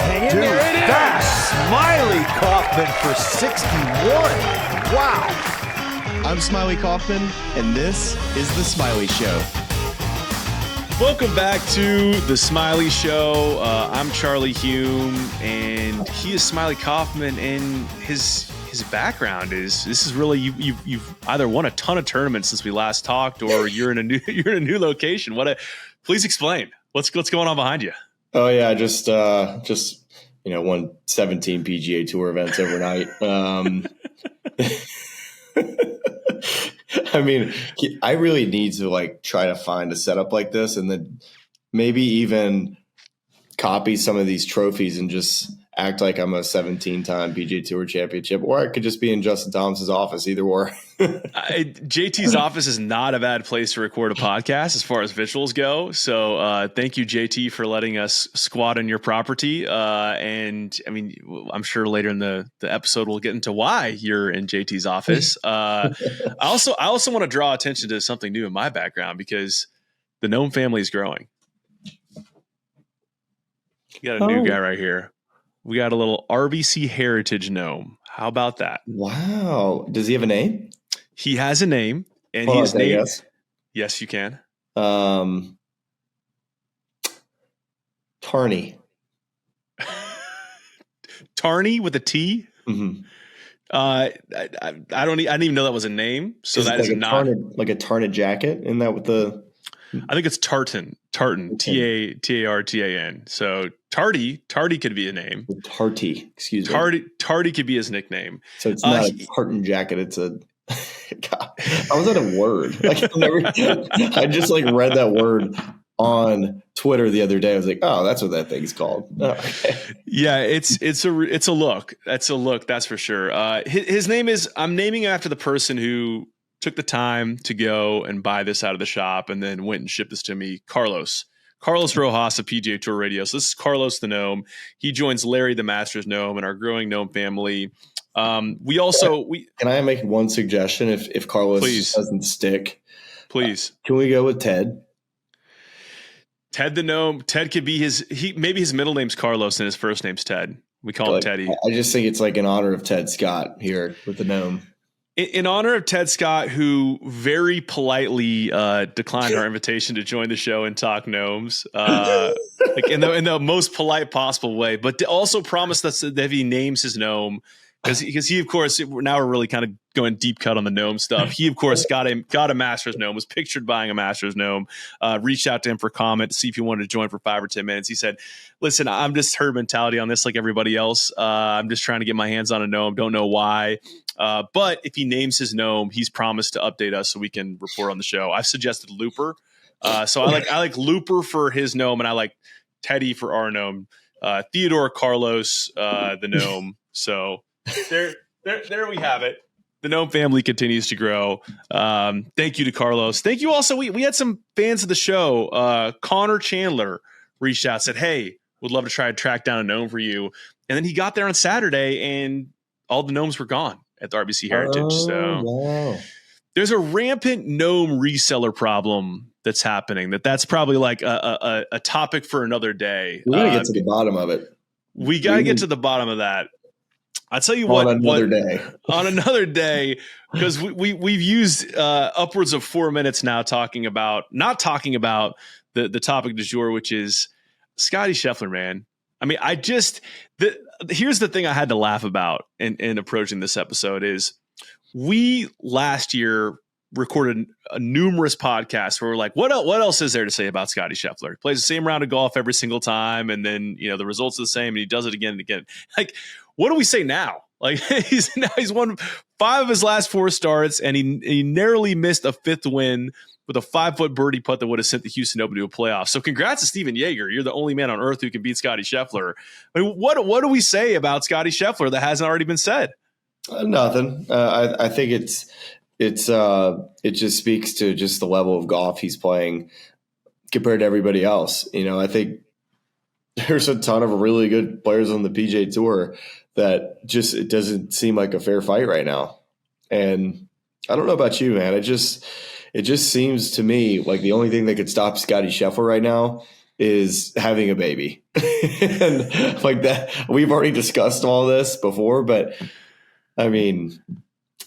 Hang in there, it is! Smylie Kaufman for 61. Wow. I'm Smylie Kaufman, and this is The Smylie Show. Welcome back to The Smylie Show. I'm Charlie Hulme, and he is Smylie Kaufman, and his background is, this is really, you've either won a ton of tournaments since we last talked, or you're in a new location. Please explain. What's going on behind you? Oh yeah, just won 17 PGA Tour events overnight. I mean, I really need to try to find a setup like this, and then maybe even copy some of these trophies and just act like I'm a 17-time PGA Tour championship, or I could just be in Justin Thomas's office. Either or. JT's office is not a bad place to record a podcast as far as visuals go. So thank you, JT, for letting us squat on your property. And I mean, I'm sure later in the episode we'll get into why you're in JT's office. I also want to draw attention to something new in my background, because the gnome family is growing. You got a new guy right here. We got a little RBC heritage gnome. How about that? Wow. Does he have a name? He has a name, and his name. Yes, you can. Tarney. Tarney with a T. Mm-hmm. I didn't even know that was a name. So that is not like a tartan jacket. Isn't that what the? I think it's Tartan, Tartan. So Tardy could be a name. Tarty, excuse me. Tardy could be his nickname. So it's not a tartan jacket. It's a. God, how was that a word? I just read that word on Twitter the other day. I was like, oh, that's what that thing's called. Oh, okay. Yeah, it's a look. That's a look. That's for sure. His name is. I'm naming him after the person who took the time to go and buy this out of the shop and then went and shipped this to me. Carlos Rojas of PGA Tour Radio. So this is Carlos the Gnome. He joins Larry the Masters Gnome and our growing gnome family. Can I make one suggestion? If Carlos doesn't stick, please. Can we go with Ted? Ted the Gnome. Ted could be maybe his middle name's Carlos and his first name's Ted. We call him Teddy. I just think it's in honor of Ted Scott here with the gnome. In honor of Ted Scott, who very politely declined our invitation to join the show and talk gnomes, in the most polite possible way, but also promised us that if he names his gnome, because he, of course, now we're really kind of going deep cut on the gnome stuff. He, of course, got a Masters gnome, was pictured buying a Masters gnome, reached out to him for comment to see if he wanted to join for 5 or 10 minutes. He said, listen, I'm just herd mentality on this like everybody else. I'm just trying to get my hands on a gnome. Don't know why. But if he names his gnome, he's promised to update us so we can report on the show. I've suggested Looper. So I like Looper for his gnome, and I like Teddy for our gnome. Theodore Carlos, the gnome. So there we have it. The gnome family continues to grow. Thank you to Carlos. Thank you also. We had some fans of the show. Connor Chandler reached out, said, hey, would love to try to track down a gnome for you. And then he got there on Saturday and all the gnomes were gone at the RBC Heritage. Wow. There's a rampant gnome reseller problem that's happening. That's probably a topic for another day. We gotta get to the bottom of it. We got to get to the bottom of that. I'll tell you what. On another day, because we've used upwards of 4 minutes now not talking about the topic du jour, which is Scotty Scheffler, man. I mean, here's the thing I had to laugh about in approaching this episode is we last year recorded numerous podcasts where we're like, what else is there to say about Scotty Scheffler? He plays the same round of golf every single time, and then the results are the same, and he does it again and again. Like, what do we say now? Like he's won 5 of his last 4 starts, and he narrowly missed a 5th win with a 5-foot birdie putt that would have sent the Houston Open to a playoff. So congrats to Steven Yeager. You're the only man on earth who can beat Scotty Scheffler. I mean, what do we say about Scotty Scheffler that hasn't already been said? Nothing. I think it just speaks to just the level of golf he's playing compared to everybody else. I think there's a ton of really good players on the PGA Tour that it doesn't seem like a fair fight right now. And I don't know about you, man. It just seems to me like the only thing that could stop Scotty Scheffler right now is having a baby. And like that, we've already discussed all this before, but I mean,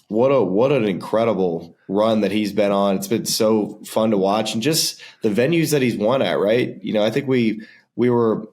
what an incredible run that he's been on. It's been so fun to watch, and just the venues that he's won at, right? You know, I think we were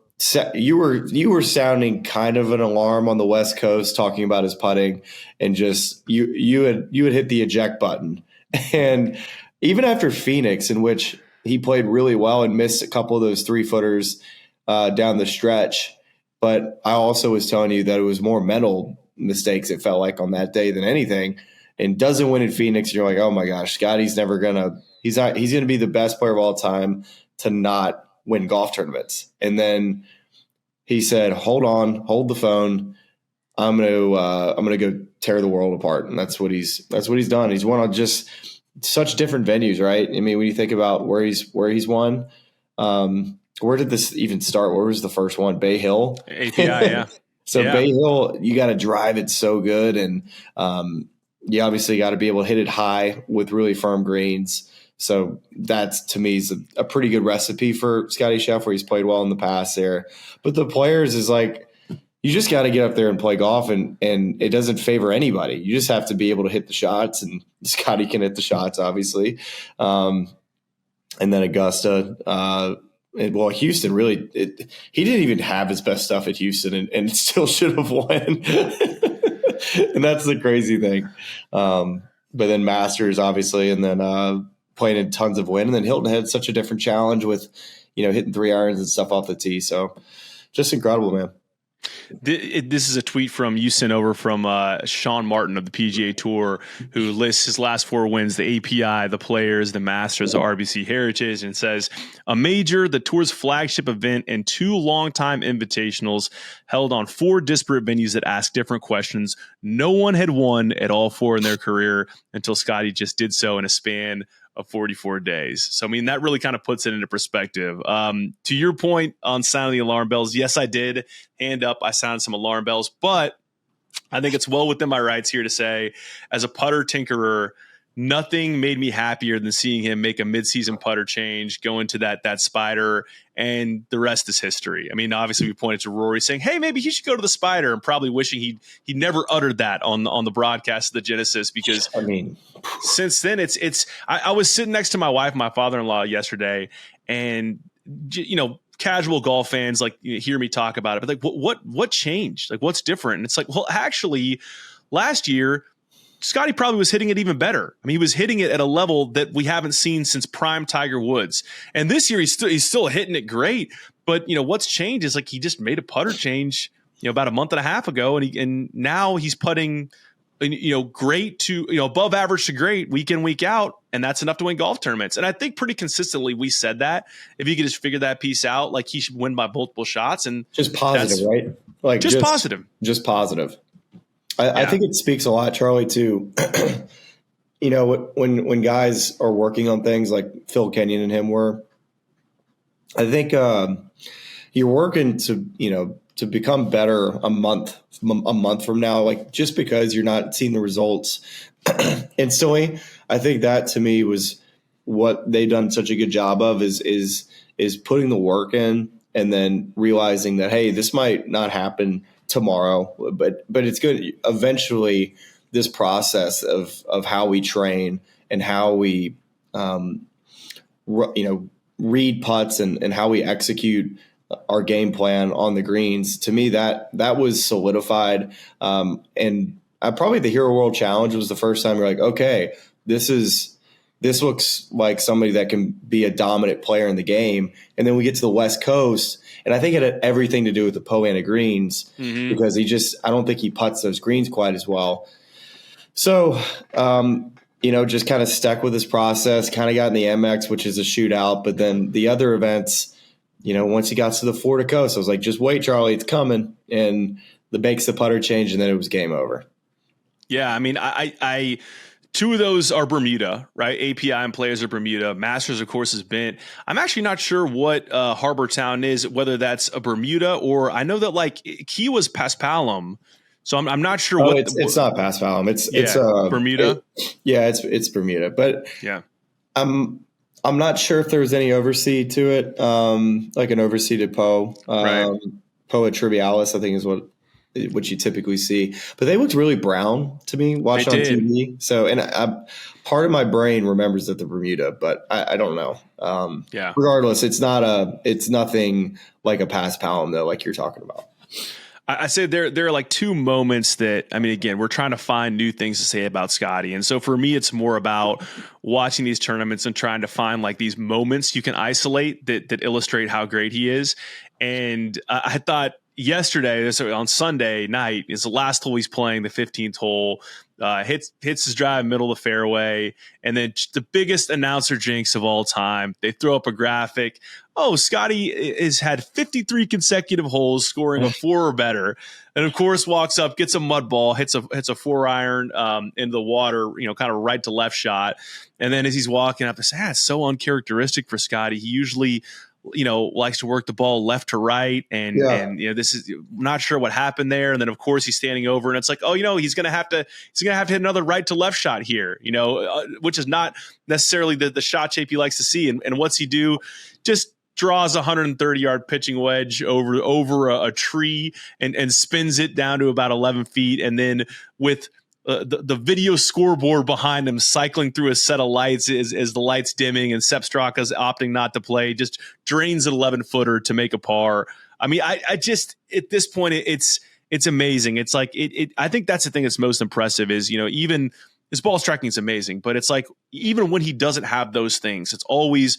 you were sounding kind of an alarm on the West Coast talking about his putting, and just you had hit the eject button. And even after Phoenix, in which he played really well and missed a couple of those 3-footers down the stretch, but I also was telling you that it was more mental mistakes, it felt like, on that day than anything. And doesn't win in Phoenix, you're like, oh my gosh, Scotty's never gonna he's gonna be the best player of all time to not win golf tournaments. And then he said, hold the phone, I'm gonna go tear the world apart. And that's what he's done. He's won on just such different venues, right? I mean, when you think about where he's won, where did this even start? Where was the first one? Bay Hill? API, yeah. So yeah. Bay Hill, you got to drive it so good, and you obviously got to be able to hit it high with really firm greens. So that's, to me, is a pretty good recipe for Scotty Scheffler. He's played well in the past there. But the players is like, you just got to get up there and play golf, and it doesn't favor anybody. You just have to be able to hit the shots, and Scotty can hit the shots, obviously. And then Augusta, Houston really, he didn't even have his best stuff at Houston, and still should have won. And that's the crazy thing. But then Masters, obviously, and then playing in tons of wind. And then Hilton had such a different challenge with, hitting 3 irons and stuff off the tee. So just incredible, man. This is a tweet from you sent over from Sean Martin of the PGA Tour, who lists his last 4 wins: the API, the Players, the Masters, the RBC Heritage, and says a major, the tour's flagship event, and 2 longtime invitationals held on 4 disparate venues that ask different questions. No one had won at all 4 in their career until Scotty just did so in a span of 44 days. So, I mean, that really kind of puts it into perspective. To your point on sounding the alarm bells, yes, I did. Hand up, I sounded some alarm bells, but I think it's well within my rights here to say, as a putter tinkerer, nothing made me happier than seeing him make a midseason putter change, go into that spider, and the rest is history. I mean, obviously we pointed to Rory saying, hey, maybe he should go to the spider, and probably wishing he never uttered that on the broadcast of the Genesis, because I mean, since then I was sitting next to my wife, my father-in-law yesterday, and casual golf fans hear me talk about it, but what changed? Like, what's different? And it's like, well, actually last year Scotty probably was hitting it even better. I mean, he was hitting it at a level that we haven't seen since prime Tiger Woods. And this year he's still hitting it great. But what's changed is he just made a putter change, about a month and a half ago, and now he's putting, great to above average to great week in, week out, and that's enough to win golf tournaments. And I think pretty consistently we said that if you could just figure that piece out, he should win by multiple shots, and just positive, right? Just positive. Just positive. I think it speaks a lot, Charlie, too. When guys are working on things like Phil Kenyon and him were, I think you're working to become better a month from now, just because you're not seeing the results instantly. I think that, to me, was what they've done such a good job of is putting the work in, and then realizing that, hey, this might not happen tomorrow, but it's good. Eventually, this process of how we train and how we read putts and how we execute our game plan on the greens, to me that was solidified. And probably the Hero World Challenge was the first time you're like, okay, this looks like somebody that can be a dominant player in the game. And then we get to the West Coast, and I think it had everything to do with the Poana greens, because I don't think he putts those greens quite as well. So, just kind of stuck with this process, kind of got in the MX, which is a shootout. But then the other events, once he got to the Florida coast, I was like, just wait, Charlie, it's coming. And makes the putter change, and then it was game over. Yeah, I mean, I 2 of those are Bermuda, right? API and Players are Bermuda. Masters, of course, is Bent. I'm actually not sure what Harbor Town is, whether that's a Bermuda, or I know that Key was Paspalum. So I'm not sure what. It's not Paspalum. It's Bermuda. It's Bermuda. But yeah, I'm not sure if there was any overseed to it, like an overseeded Poe. Right. Poa trivialis, I think, is what you typically see. But they looked really brown to me watching on did. TV. So, and part of my brain remembers that the Bermuda, but I don't know. Yeah. Regardless, it's nothing like a pass palm though, like you're talking about. I say there are like two moments that, I mean, again, we're trying to find new things to say about Scotty. And so for me, it's more about watching these tournaments and trying to find like these moments you can isolate that illustrate how great he is. And I thought yesterday, so on Sunday night, is the last hole he's playing, the 15th hole. Hits his drive middle of the fairway, and then the biggest announcer jinx of all time. They throw up a graphic. Oh, Scotty has had 53 consecutive holes scoring a 4 or better, and of course walks up, gets a mud ball, hits a 4-iron into the water, kind of right to left shot, and then as he's walking up, I say, it's so uncharacteristic for Scotty. He usually likes to work the ball left to right. And this is not sure what happened there. And then of course he's standing over and it's like, he's going to have to hit another right to left shot here, which is not necessarily the shot shape he likes to see. And what's he do? Just draws a 130-yard pitching wedge over a tree and spins it down to about 11 feet. And then with the video scoreboard behind him cycling through a set of lights as the lights dimming and Sepp Straka's opting not to play, just drains an 11-footer to make a par. I mean, I just, at this point, it's amazing. It's like, I think that's the thing that's most impressive is, even his ball striking is amazing, but it's like, even when he doesn't have those things, he's always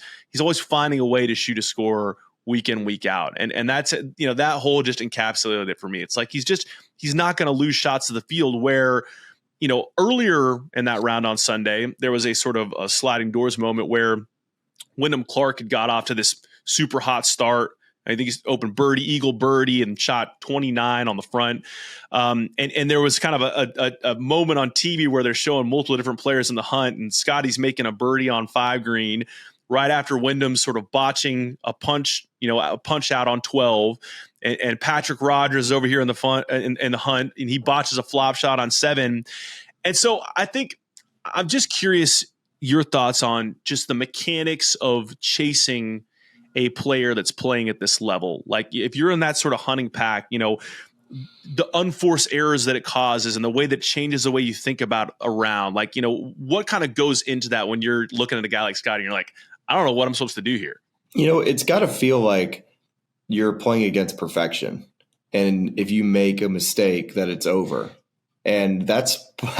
finding a way to shoot a score week in, week out. And that's, that hole just encapsulated it for me. It's like, he's not going to lose shots to the field where, earlier in that round on Sunday, there was a sort of a sliding doors moment where Wyndham Clark had got off to this super hot start. I think he's opened eagle birdie and shot 29 on the front. And there was kind of a moment on TV where they're showing multiple different players in the hunt, and Scotty's making a birdie on 5 green right after Wyndham's sort of botching a punch out on 12. And Patrick Rogers is over here in the hunt, and he botches a flop shot on 7. And so I think I'm just curious your thoughts on just the mechanics of chasing a player that's playing at this level. Like if you're in that sort of hunting pack, the unforced errors that it causes and the way that changes the way you think about a round, like, what kind of goes into that when you're looking at a guy like Scotty and you're like, I don't know what I'm supposed to do here. It's got to feel like you're playing against perfection. And if you make a mistake, that it's over. And I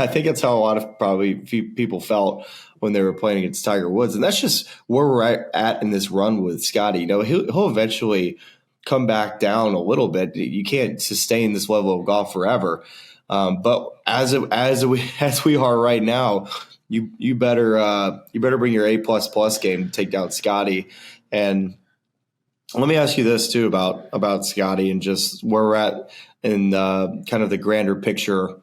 think that's how a lot of probably people felt when they were playing against Tiger Woods. And that's just where we're at in this run with Scotty. He'll eventually come back down a little bit. You can't sustain this level of golf forever. But as we are right now, you better bring your A++ game to take down Scotty. And let me ask you this too about Scotty and just where we're at in kind of the grander picture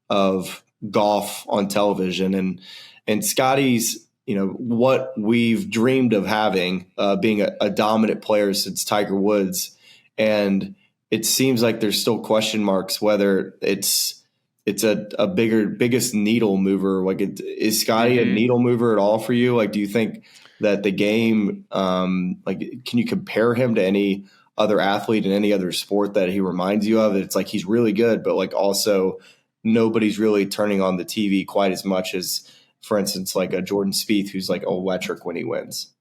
of golf on television and Scotty's, what we've dreamed of having, being a dominant player since Tiger Woods. And it seems like there's still question marks whether it's a biggest needle mover. Like, is Scotty a needle mover at all for you? Like, do you think that the game, can you compare him to any other athlete in any other sport that he reminds you of? It's like he's really good, but like also nobody's really turning on the TV quite as much as, for instance, like a Jordan Spieth, who's like electric when he wins.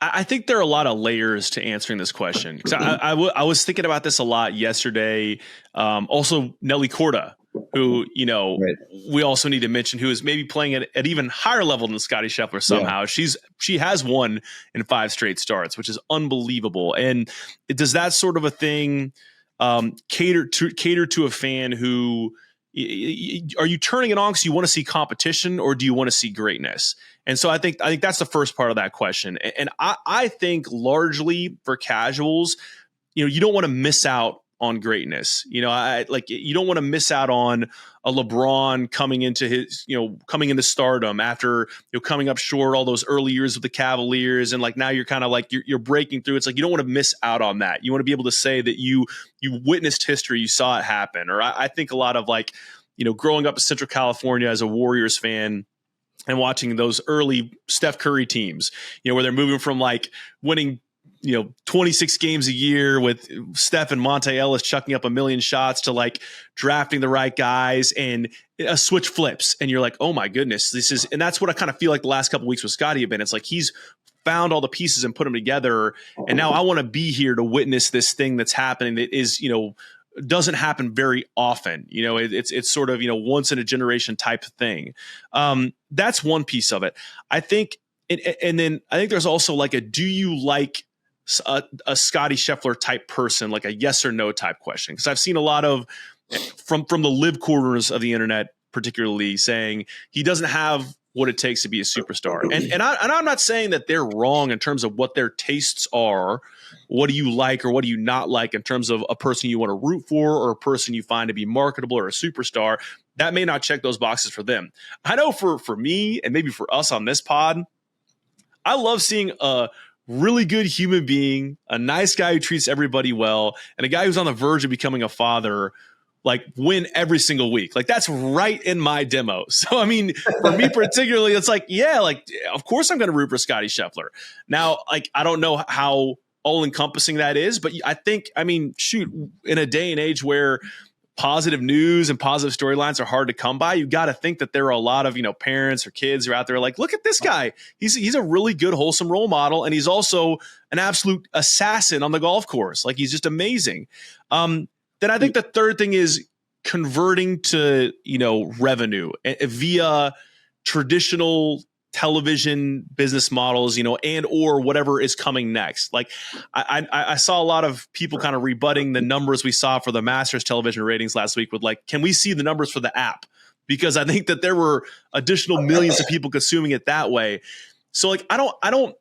I think there are a lot of layers to answering this question. I was thinking about this a lot yesterday. Also, Nelly Korda, who, right, we also need to mention, who is maybe playing at even higher level than Scotty Scheffler somehow. Yeah. She has won in 5 straight starts, which is unbelievable. And does that sort of a thing cater to a fan who, are you turning it on because you want to see competition, or do you want to see greatness? And so I think that's the first part of that question. And I think largely for casuals, you don't want to miss out on greatness. You don't want to miss out on a LeBron coming into stardom after, coming up short all those early years with the Cavaliers. And like, now you're kind of like, you're breaking through. It's like, you don't want to miss out on that. You want to be able to say that you witnessed history, you saw it happen. Or I think a lot of growing up in Central California as a Warriors fan, and watching those early Steph Curry teams, where they're moving from like winning, 26 games a year with Steph and Monte Ellis chucking up a million shots to like drafting the right guys, and a switch flips. And you're like, oh my goodness, and that's what I kind of feel like the last couple of weeks with Scotty have been. It's like he's found all the pieces and put them together. And now I want to be here to witness this thing that's happening that is, doesn't happen very often. It's sort of, once in a generation type thing. That's one piece of it. I think, and then I think there's also like do you like a Scotty Scheffler type person, like a yes or no type question? Because I've seen a lot of from the live corners of the internet, particularly, saying he doesn't have what it takes to be a superstar. And I'm not saying that they're wrong in terms of what their tastes are. What do you like or what do you not like in terms of a person you want to root for or a person you find to be marketable or a superstar? That may not check those boxes for them. I know for me and maybe for us on this pod, I love seeing a really good human being, a nice guy who treats everybody well, and a guy who's on the verge of becoming a father, like win every single week. Like that's right in my demo. So, I mean, for me particularly, it's like, yeah, like, of course I'm going to root for Scotty Scheffler. Now, like, I don't know how all encompassing that is, but I think, I mean, shoot, in a day and age where positive news and positive storylines are hard to come by, you got to think that there are a lot of, parents or kids who are out there like, look at this guy. He's a really good, wholesome role model. And he's also an absolute assassin on the golf course. Like, he's just amazing. Then I think the third thing is converting to, revenue via traditional television business models, and or whatever is coming next. Like I saw a lot of people kind of rebutting the numbers we saw for the Masters television ratings last week with like, can we see the numbers for the app? Because I think that there were additional millions of people consuming it that way. So like, I don't,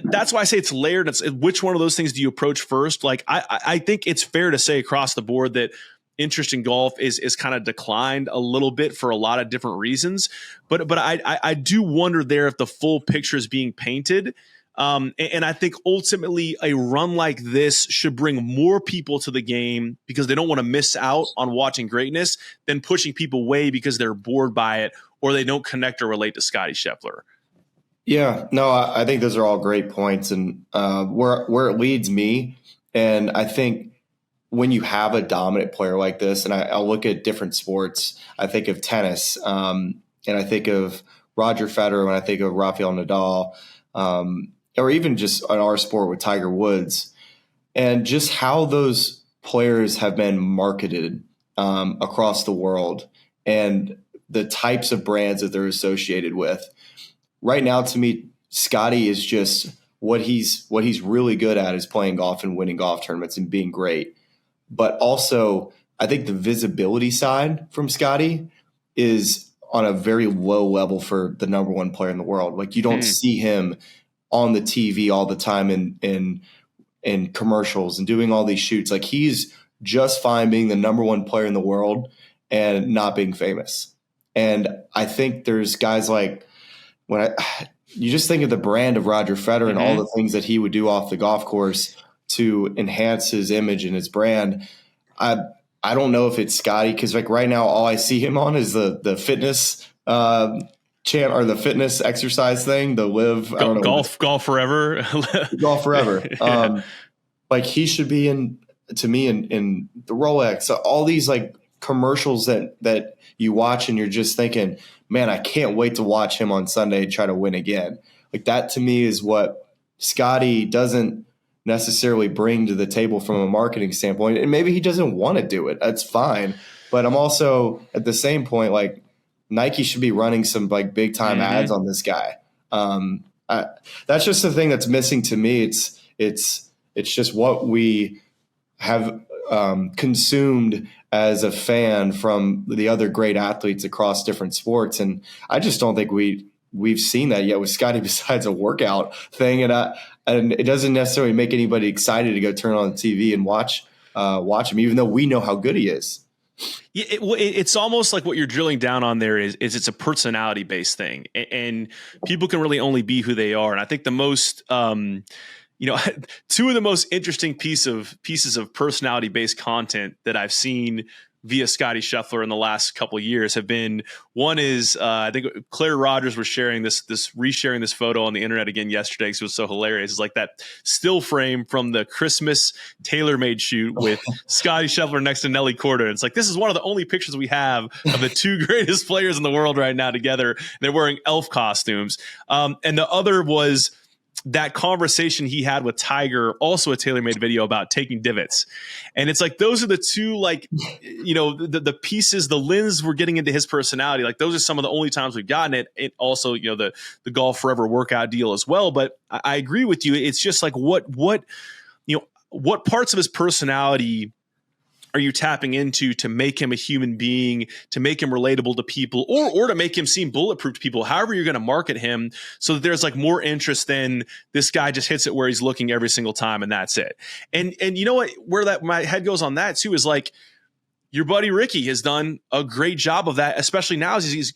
that's why I say it's layered. It's which one of those things do you approach first? Like, I think it's fair to say across the board that interest in golf is kind of declined a little bit for a lot of different reasons. But I do wonder there if the full picture is being painted. And I think ultimately a run like this should bring more people to the game because they don't want to miss out on watching greatness than pushing people away because they're bored by it or they don't connect or relate to Scotty Scheffler. Yeah, no, I think those are all great points. And where it leads me, and I think when you have a dominant player like this, and I'll look at different sports, I think of tennis, and I think of Roger Federer, when I think of Rafael Nadal, or even just in our sport with Tiger Woods, and just how those players have been marketed across the world and the types of brands that they're associated with. Right now, to me, Scotty is just what he's really good at is playing golf and winning golf tournaments and being great. But also, I think the visibility side from Scotty is on a very low level for the number one player in the world. Like, you don't see him on the TV all the time in commercials and doing all these shoots. Like, he's just fine being the number one player in the world and not being famous. And I think there's guys like, you just think of the brand of Roger Federer and all the things that he would do off the golf course to enhance his image and his brand. I don't know if it's Scotty, because like right now all I see him on is the fitness chant or the fitness exercise thing, the live golf forever. Golf forever. Like he should be in the Rolex, all these like commercials that you watch and you're just thinking, man, I can't wait to watch him on Sunday and try to win again. Like that to me is what Scotty doesn't necessarily bring to the table from a marketing standpoint. And maybe he doesn't want to do it. That's fine. But I'm also at the same point, like Nike should be running some like big time ads on this guy. That's just the thing that's missing to me. It's just what we have consumed as a fan from the other great athletes across different sports. And I just don't think we've seen that yet with Scotty besides a workout thing. And it doesn't necessarily make anybody excited to go turn on the TV and watch him, even though we know how good he is. Yeah, it's almost like what you're drilling down on there is it's a personality based thing, and people can really only be who they are. And I think the most, two of the most interesting pieces of personality based content that I've seen via Scotty Scheffler in the last couple of years have been, one is I think Claire Rogers was sharing resharing this photo on the internet again yesterday because it was so hilarious. It's like that still frame from the Christmas TaylorMade shoot with Scotty Scheffler next to Nelly Korda. And it's like, this is one of the only pictures we have of the two greatest players in the world right now together. They're wearing elf costumes. And the other was that conversation he had with Tiger, also a TaylorMade video about taking divots. And it's like, those are the two, like, the pieces, the lens we're getting into his personality. Like, those are some of the only times we've gotten it. It also, the Golf Forever workout deal as well. But I agree with you. It's just like, what parts of his personality are you tapping into to make him a human being, to make him relatable to people, or to make him seem bulletproof to people, however you're going to market him, so that there's like more interest than this guy just hits it where he's looking every single time and that's it. And you know what, where that my head goes on that too is like, your buddy Ricky has done a great job of that, especially now as he's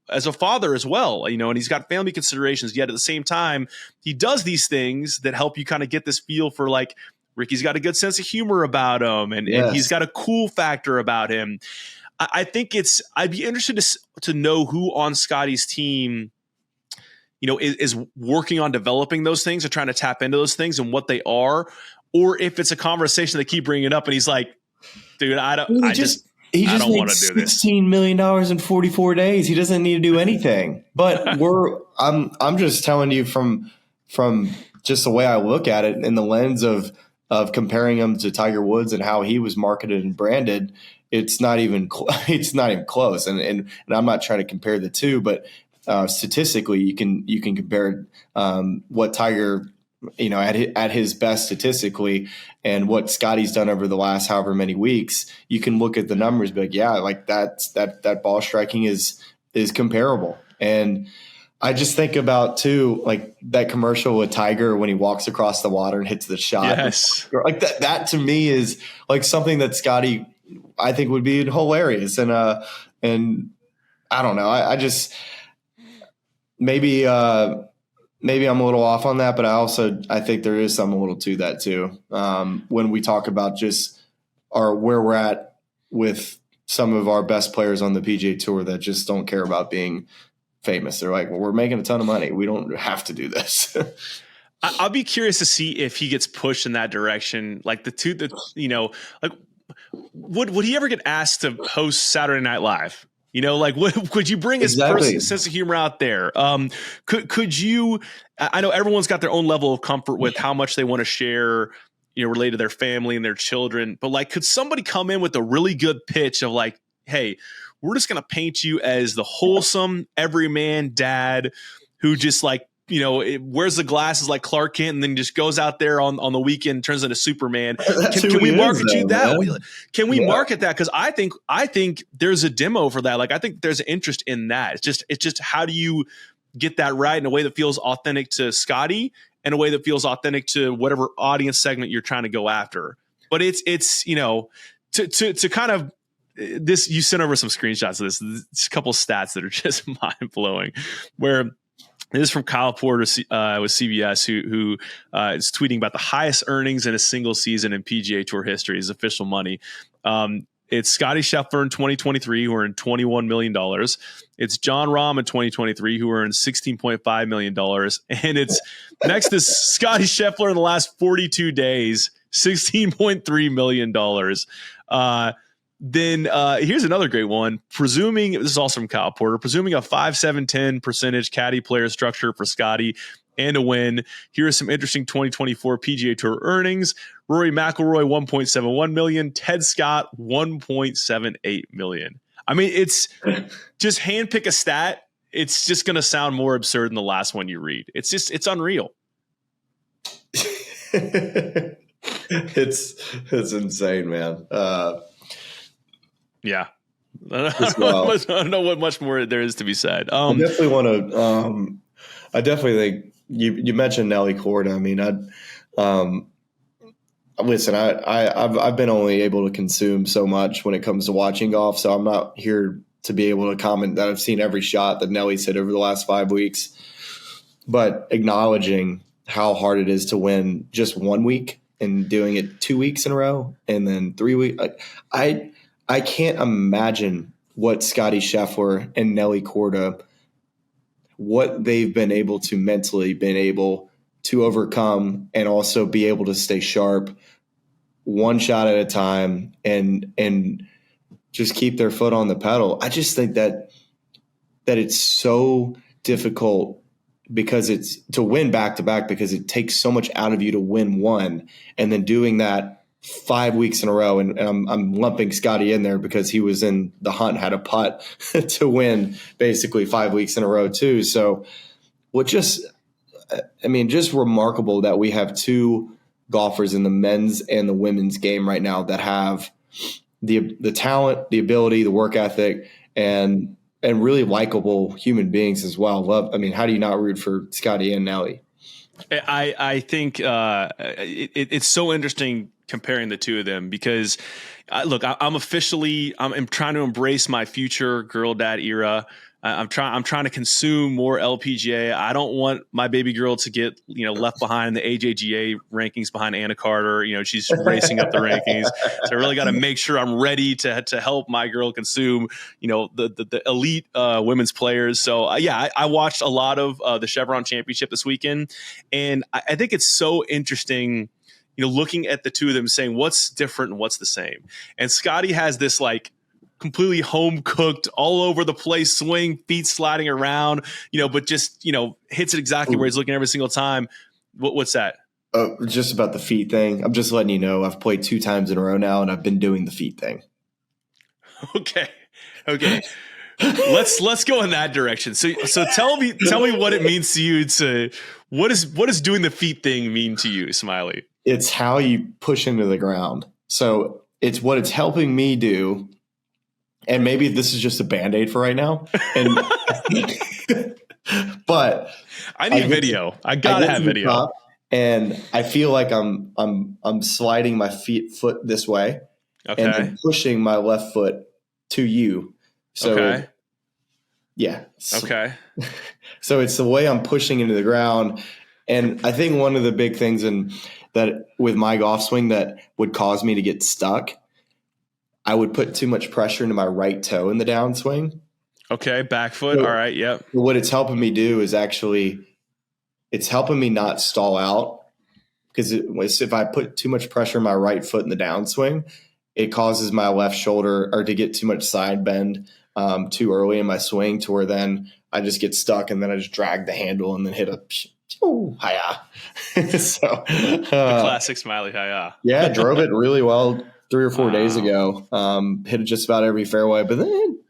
as a father as well, and he's got family considerations, yet at the same time, he does these things that help you kind of get this feel for like, Ricky's got a good sense of humor about him, and he's got a cool factor about him. I think I'd be interested to know who on Scotty's team, is working on developing those things or trying to tap into those things and what they are, or if it's a conversation they keep bringing up and he's like, dude, I don't want to do this. $16 million in 44 days. He doesn't need to do anything. But I'm just telling you from just the way I look at it in the lens of comparing him to Tiger Woods and how he was marketed and branded, it's not even close. And I'm not trying to compare the two, but statistically, you can compare what Tiger, at his best statistically, and what Scotty's done over the last however many weeks. You can look at the numbers, but like, yeah, like that ball striking is comparable. And I just think about too, like that commercial with Tiger when he walks across the water and hits the shot. Yes. Like that to me is like something that Scotty, I think, would be hilarious. And I don't know. I just maybe I'm a little off on that, but I think there is some a little to that too. When we talk about just where we're at with some of our best players on the PGA Tour that just don't care about being famous. They're like, well, we're making a ton of money. We don't have to do this. I'll be curious to see if he gets pushed in that direction. Like would he ever get asked to host Saturday Night Live? Could you bring his sense of humor out there? Could you, I know everyone's got their own level of comfort with how much they want to share, related to their family and their children, but like, could somebody come in with a really good pitch of like, hey, we're just going to paint you as the wholesome everyman dad who just like, wears the glasses like Clark Kent and then just goes out there on the weekend, turns into Superman. Can we market you that? Can we market that? Because I think there's a demo for that. Like, I think there's an interest in that. It's just how do you get that right in a way that feels authentic to Scotty and a way that feels authentic to whatever audience segment you're trying to go after. But it's to kind of this, you sent over some screenshots of this. It's a couple stats that are just mind blowing. Where this is from Kyle Porter with CBS, who is tweeting about the highest earnings in a single season in PGA Tour history, his official money. It's Scotty Scheffler in 2023, who earned $21 million. It's John Rahm in 2023, who earned $16.5 million. And it's next to Scotty Scheffler in the last 42 days, $16.3 million. Then here's another great one. This is also from Kyle Porter, presuming a 5-7-10 percentage caddy player structure for Scotty and a win. Here are some interesting 2024 PGA Tour earnings. Rory McIlroy, $1.71 million. Ted Scott, $1.78 million. I mean, it's just handpick a stat. It's just going to sound more absurd than the last one you read. It's unreal. It's insane, man. Yeah. I don't know what much more there is to be said. I definitely want to. I definitely think you mentioned Nelly Korda. I mean, listen. I've been only able to consume so much when it comes to watching golf, so I'm not here to be able to comment that I've seen every shot that Nelly's hit over the last 5 weeks. But acknowledging how hard it is to win just 1 week and doing it 2 weeks in a row and then 3 weeks. I I can't imagine what Scottie Scheffler and Nelly Korda, what they've been able to overcome and also be able to stay sharp one shot at a time and just keep their foot on the pedal. I just think that it's so difficult because it's to win back to back, because it takes so much out of you to win one, and then doing that 5 weeks in a row. And I'm lumping Scotty in there because he was in the hunt, had a putt to win basically 5 weeks in a row too. So just remarkable that we have two golfers in the men's and the women's game right now that have the talent, the ability, the work ethic, and really likable human beings as well. How do you not root for Scotty and Nelly? I think it's so interesting comparing the two of them because, look, I'm trying to embrace my future girl dad era. I'm trying to consume more LPGA. I don't want my baby girl to get left behind in the AJGA rankings behind Anna Carter. She's racing up the rankings, so I really got to make sure I'm ready to help my girl consume the elite women's players. So I watched a lot of the Chevron Championship this weekend, and I think it's so interesting. Looking at the two of them, saying what's different and what's the same. And Scotty has this completely home cooked, all over the place swing, feet sliding around, but just, hits it exactly where he's looking every single time. What's that? Just about the feet thing. I'm just letting you know I've played 2 times in a row now, and I've been doing the feet thing. Okay. Let's go in that direction. So tell me what it means to you what does doing the feet thing mean to you, Smylie? It's how you push into the ground. So it's what it's helping me do. And maybe this is just a Band-Aid for right now. And but I need video. I gotta have video. And I feel like I'm sliding my foot this way, okay, and then pushing my left foot to you. So okay. Yeah. Okay. So it's the way I'm pushing into the ground. And I think one of the big things that with my golf swing that would cause me to get stuck, I would put too much pressure into my right toe in the downswing. Okay, back foot. So all right, yep. What it's helping me do is it's helping me not stall out, because if I put too much pressure on my right foot in the downswing, it causes my left shoulder to get too much side bend too early in my swing, to where then I just get stuck, and then I just drag the handle and then hit a hi-ya. So the classic Smylie hi-ya. Yeah, drove it really well 3 or 4 days ago. Hit just about every fairway, but then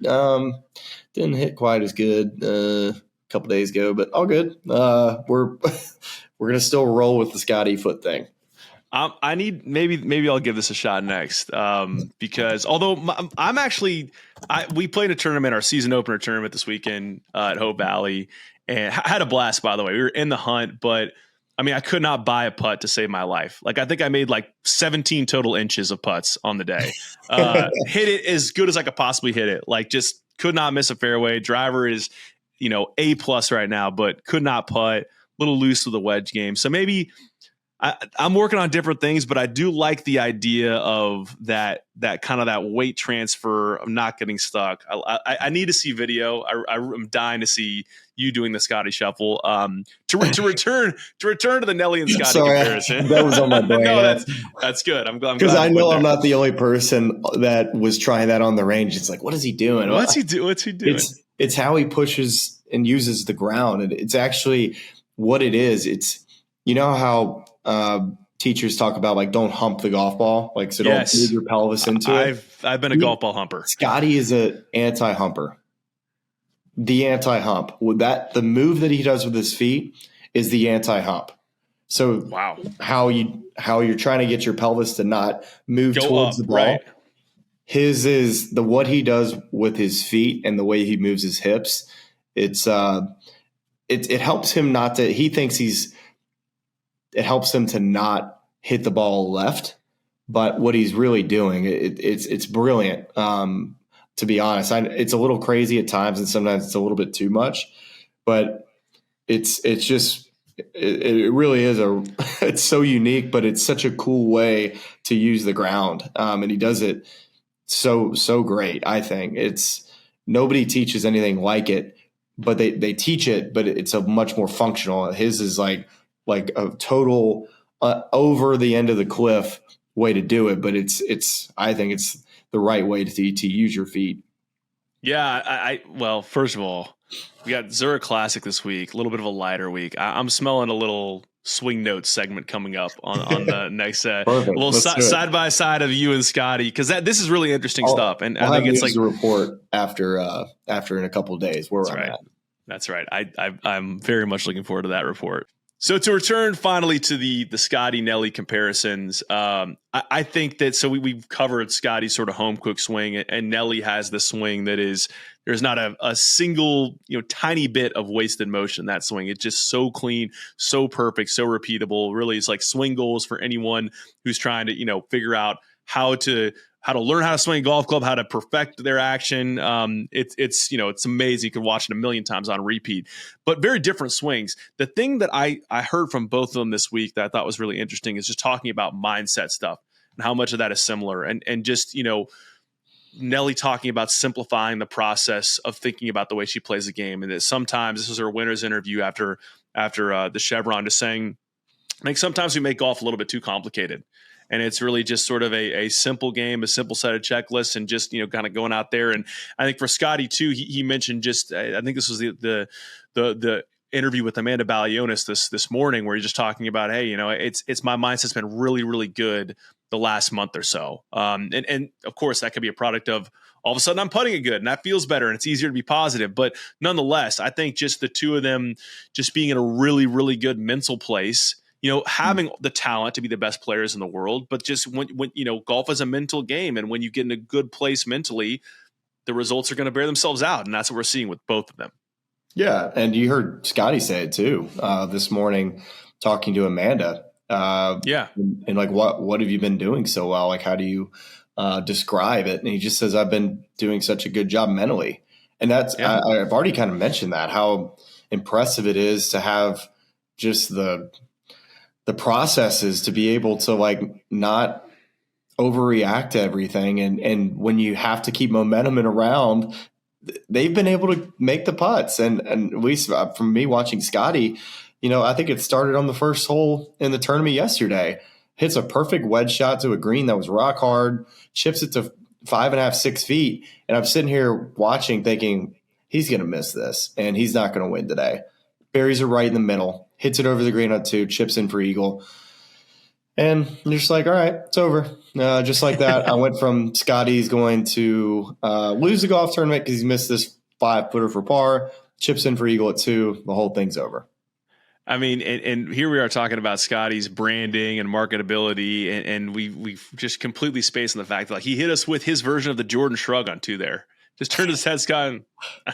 didn't hit quite as good a couple days ago, but all good. We're gonna still roll with the Scotty foot thing. I need maybe I'll give this a shot next, because although we played a tournament, our season opener tournament this weekend at Hope Valley, and had a blast. By the way, we were in the hunt, but I could not buy a putt to save my life. I think I made 17 total inches of putts on the day. Hit it as good as I could possibly hit it. Just could not miss a fairway. Driver is, A+ right now, but could not putt. A little loose with the wedge game. So maybe I'm working on different things, but I do like the idea of that kind of that weight transfer of not getting stuck. I need to see video. I'm dying to see you doing the Scotty shuffle. To return to the Nelly and Scotty comparison. That was on my brain. No, that's good. I'm glad, because I know I'm not the only person that was trying that on the range. It's what is he doing? What's he doing? It's how he pushes and uses the ground, and it's actually what it is. It's how teachers talk about don't hump the golf ball, so don't move your pelvis into it. I've been a golf ball humper. Scotty is an anti-humper. The anti-hump. The move that he does with his feet is the anti-hump. So wow, how you're trying to get your pelvis to not move towards the ball. Right. His is what he does with his feet and the way he moves his hips. It helps him not to. He thinks it helps him to not hit the ball left, but what he's really doing, it's brilliant. To be honest, it's a little crazy at times, and sometimes it's a little bit too much, but it really is it's so unique, but it's such a cool way to use the ground. And he does it so great. I think nobody teaches anything like it, but they teach it, but it's a much more functional. His is like a total over the end of the cliff way to do it, but I think it's the right way to use your feet. Yeah, well, first of all, we got Zurich Classic this week, a little bit of a lighter week. I'm smelling a little swing notes segment coming up on the next a little side by side of you and Scotty, because this is really interesting stuff. And I think it's like a report after in a couple of days where I'm at. That's right. I'm very much looking forward to that report. So to return finally to the Scotty Nelly comparisons, I think that we've covered Scotty's sort of home cooked swing, and Nelly has the swing that there's not a single tiny bit of wasted motion in that swing. It's just so clean, so perfect, so repeatable. Really, it's like swing goals for anyone who's trying to figure out how to learn how to swing a golf club, how to perfect their action. It's amazing. You can watch it a million times on repeat, but very different swings. The thing that I heard from both of them this week that I thought was really interesting is just talking about mindset stuff and how much of that is similar. And just, Nelly talking about simplifying the process of thinking about the way she plays the game. And that sometimes, this was her winner's interview after the Chevron, just saying, I think sometimes we make golf a little bit too complicated. And it's really just sort of a simple game, a simple set of checklists, and just kind of going out there. And I think for Scotty too, he mentioned I think this was the interview with Amanda Balionis this morning, where he's just talking about, hey, it's my mindset's been really, really good the last month or so. And of course that could be a product of all of a sudden I'm putting it good and that feels better and it's easier to be positive. But nonetheless, I think just the two of them just being in a really, really good mental place. Having the talent to be the best players in the world, but just when golf is a mental game, and when you get in a good place mentally, the results are going to bear themselves out, and that's what we're seeing with both of them. Yeah, and you heard Scotty say it too this morning, talking to Amanda. And like, what have you been doing so well? Like, how do you describe it? And he just says, I've been doing such a good job mentally, and that's I've already kind of mentioned that, how impressive it is to have just the processes to be able to like not overreact to everything. And when you have to keep momentum in a round, they've been able to make the putts. And at least from me watching Scotty, I think it started on the first hole in the tournament yesterday, hits a perfect wedge shot to a green that was rock hard, chips it to 5.5, 6 feet. And I'm sitting here watching thinking he's going to miss this and he's not going to win today. Buries it right in the middle, hits it over the green on 2, chips in for eagle. And you're just like, all right, it's over. Just like that, I went from Scotty's going to lose the golf tournament because he missed this 5-footer for par, chips in for eagle at 2, the whole thing's over. I mean, and here we are talking about Scotty's branding and marketability, and we've just completely spaced on the fact that he hit us with his version of the Jordan shrug on 2 there. Just turned his head, Scott, and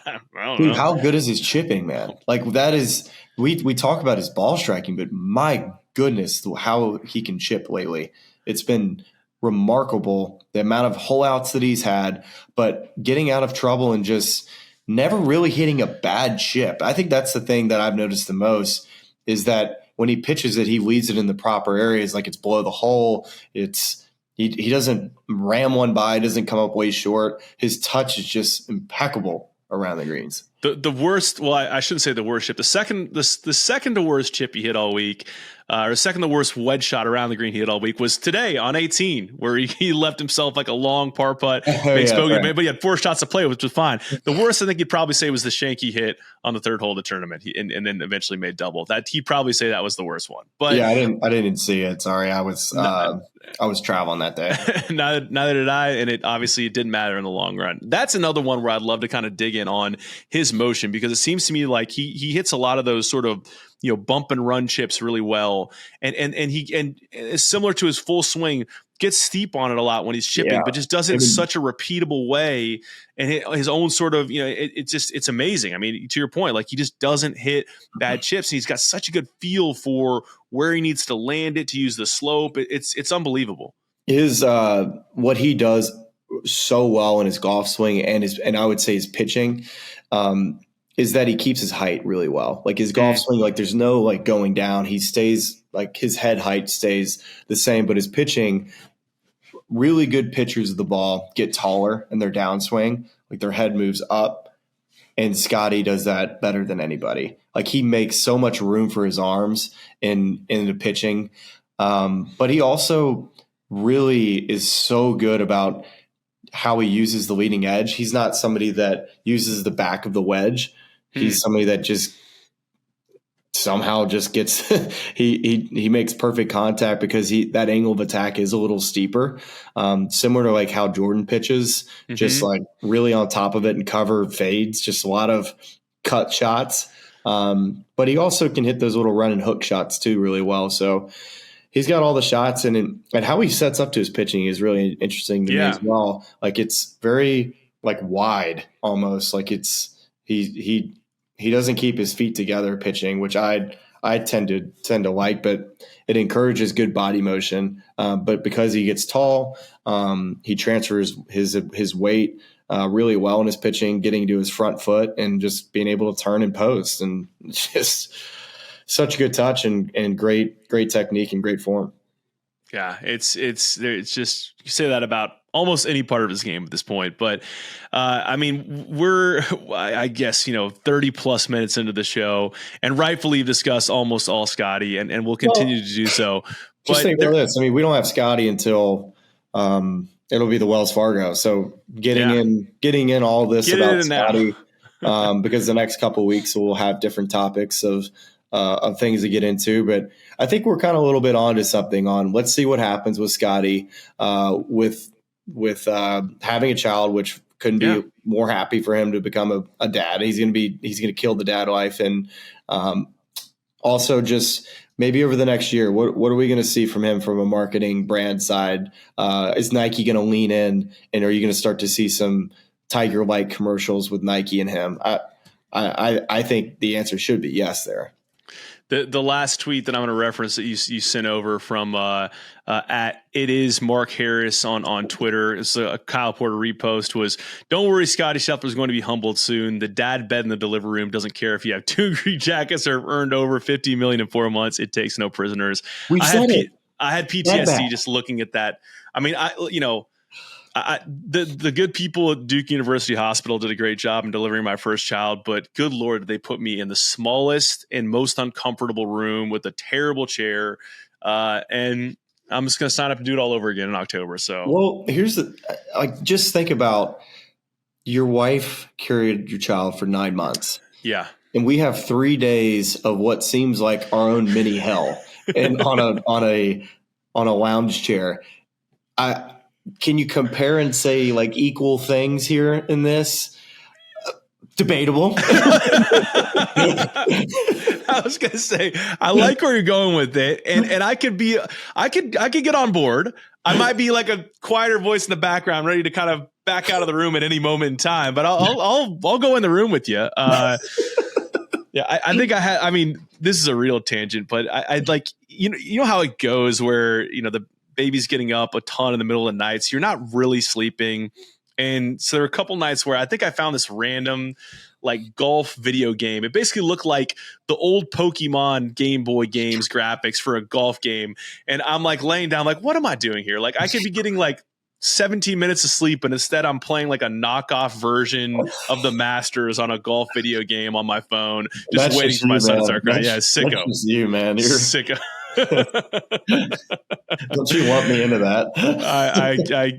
I don't know. How good is his chipping, man? Like, that is – we talk about his ball striking, but my goodness, how he can chip lately. It's been remarkable, the amount of hole outs that he's had, but getting out of trouble and just never really hitting a bad chip. I think that's the thing that I've noticed the most, is that when he pitches it, he leads it in the proper areas, like it's below the hole. He doesn't ram one by, doesn't come up way short. His touch is just impeccable around the greens. The worst, well, I shouldn't say the worst chip. The second to worst chip he hit all week, or second to worst wedge shot around the green he hit all week, was today on 18, where he left himself like a long par putt, but he had 4 shots to play, which was fine. The worst, I think you'd probably say, was the shanky hit on the 3rd hole of the tournament, and then eventually made double. That he'd probably say that was the worst one. But yeah, I didn't see it. Sorry, I was traveling that day. Neither did I, and it didn't matter in the long run. That's another one where I'd love to kind of dig in on his motion, because it seems to me like he hits a lot of those sort of bump and run chips really well, and it's similar to his full swing, gets steep on it a lot when he's chipping, but just does it in such a repeatable way, and his own sort of it's amazing. I mean, to your point, like, he just doesn't hit bad chips, and he's got such a good feel for where he needs to land it, to use the slope. It's unbelievable. His what he does so well in his golf swing and I would say his pitching, is that he keeps his height really well. Like, his golf swing, like, there's no like going down. He stays, like, his head height stays the same, but his pitching, really good pitchers of the ball get taller in their downswing, like their head moves up, and Scotty does that better than anybody. Like he makes so much room for his arms in the pitching, but he also really is so good about how he uses the leading edge. He's not somebody that uses the back of the wedge. He's somebody that just somehow just gets he makes perfect contact because that angle of attack is a little steeper, similar to like how Jordan pitches, just like really on top of it and cover fades, just a lot of cut shots. But he also can hit those little run and hook shots too really well. So he's got all the shots, and how he sets up to his pitching is really interesting to me as well. Like it's very like wide almost, like it's he doesn't keep his feet together pitching, which I tend to like, but it encourages good body motion. But because he gets tall, he transfers his weight really well in his pitching, getting to his front foot and just being able to turn and post, and just such a good touch and great technique and great form. Yeah, it's just, you say that about almost any part of his game at this point. But I mean, we're, I guess, 30 plus minutes into the show, and rightfully discuss almost all Scotty, and we'll continue to do so. Just think about this. I mean, we don't have Scotty until it'll be the Wells Fargo. So getting in all this about Scotty, because the next couple of weeks we'll have different topics of things to get into, but I think we're kind of a little bit onto something on, let's see what happens with Scotty, with having a child, which couldn't be more happy for him to become a dad. He's going to kill the dad life. And, also just maybe over the next year, what are we going to see from him from a marketing brand side? Is Nike going to lean in, and are you going to start to see some Tiger-like commercials with Nike and him? I think the answer should be yes there. The last tweet that I'm going to reference that you sent over from at it is Mark Harris on Twitter, it's a Kyle Porter repost, was, "Don't worry, Scotty Scheffler is going to be humbled soon. The dad bed in the delivery room doesn't care if you have 2 green jackets or have earned over $50 million in 4 months. It takes no prisoners." I had PTSD just looking at that. I mean, the good people at Duke University Hospital did a great job in delivering my first child, but good Lord, they put me in the smallest and most uncomfortable room with a terrible chair. And I'm just going to sign up and do it all over again in October. So, well, here's just think about your wife carried your child for 9 months. Yeah. And we have 3 days of what seems like our own mini hell and on a lounge chair. Can you compare and say like equal things here in this? Debatable. I was going to say, I like where you're going with it. And I could get on board. I might be like a quieter voice in the background, ready to kind of back out of the room at any moment in time, but I'll go in the room with you. Yeah, I think I mean, this is a real tangent, but I'd like, you know how it goes where, the baby's getting up a ton in the middle of the night, so you're not really sleeping. And so there were a couple nights where I think I found this random like golf video game. It basically looked like the old Pokemon Game Boy games graphics for a golf game. And I'm like laying down, like, what am I doing here? Like I could be getting like 17 minutes of sleep, and instead I'm playing like a knockoff version of the Masters on a golf video game on my phone, just waiting for my son to start crying. Yeah, sicko. That's you, man. You're sicko. Don't you want me into that? I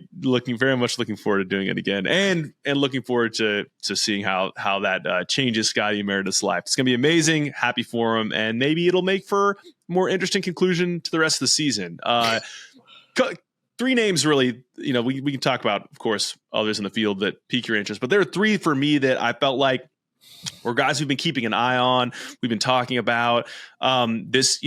very much looking forward to doing it again, and looking forward to seeing how that changes Scotty and Meredith's life. It's gonna be amazing. Happy for him, and maybe it'll make for more interesting conclusion to the rest of the season. 3 names really, we can talk about, of course, others in the field that pique your interest, but there are 3 for me that I felt like were guys we've been keeping an eye on. We've been talking about this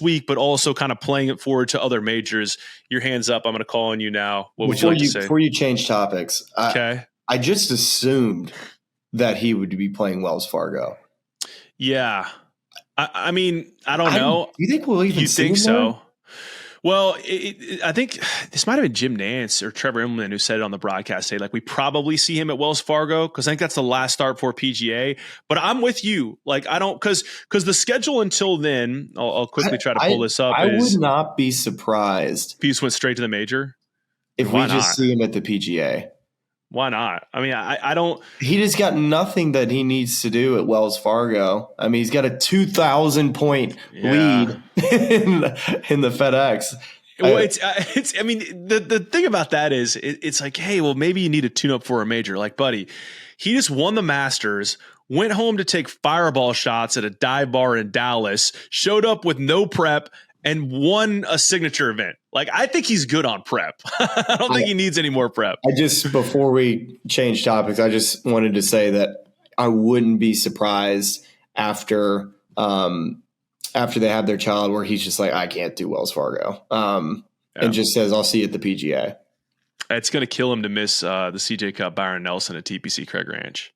week, but also kind of playing it forward to other majors. Your hand's up. I'm going to call on you now. What would you like to say? Before you change topics, okay. I just assumed that he would be playing Wells Fargo. Yeah. I mean, I don't know. Do you think we'll even see him so? there? Well, I think this might have been Jim Nance or Trevor Immelman who said it on the broadcast today. Like, we probably see him at Wells Fargo because I think that's the last start for PGA. But I'm with you. Like, I don't, because the schedule until then, I'll quickly try to pull this up. I would not be surprised. If he just went straight to the major. if Why we just not? see him at the PGA. Why not? I mean, I don't. He just got nothing that he needs to do at Wells Fargo. I mean, he's got a 2,000 point lead in the FedEx. Well, it's. I mean, the thing about that is, it's like, hey, well, maybe you need to tune up for a major. Like, buddy, he just won the Masters, went home to take fireball shots at a dive bar in Dallas, showed up with no prep, and won a signature event. Like, I think he's good on prep. I don't think he needs any more prep. Before we change topics, I just wanted to say that I wouldn't be surprised after they have their child where he's just like, I can't do Wells Fargo. And just says, I'll see you at the PGA. It's going to kill him to miss the CJ Cup Byron Nelson at TPC Craig Ranch.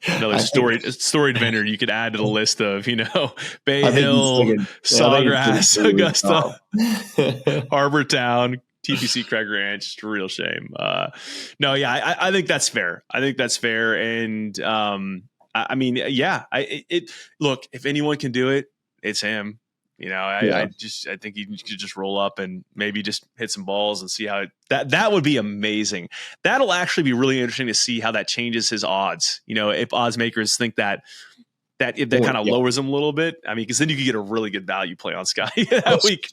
Another storied vendor you could add to the list of, Bay Hill, Sawgrass, Augusta, Harbortown, TPC Craig Ranch. It's a real shame. I think that's fair. And I mean, look, if anyone can do it, it's him. I think he could just roll up and maybe just hit some balls and see how that would be amazing. That'll actually be really interesting to see how that changes his odds. If odds makers think that if that kind of lowers him a little bit, I mean, because then you could get a really good value play on Scotty that week.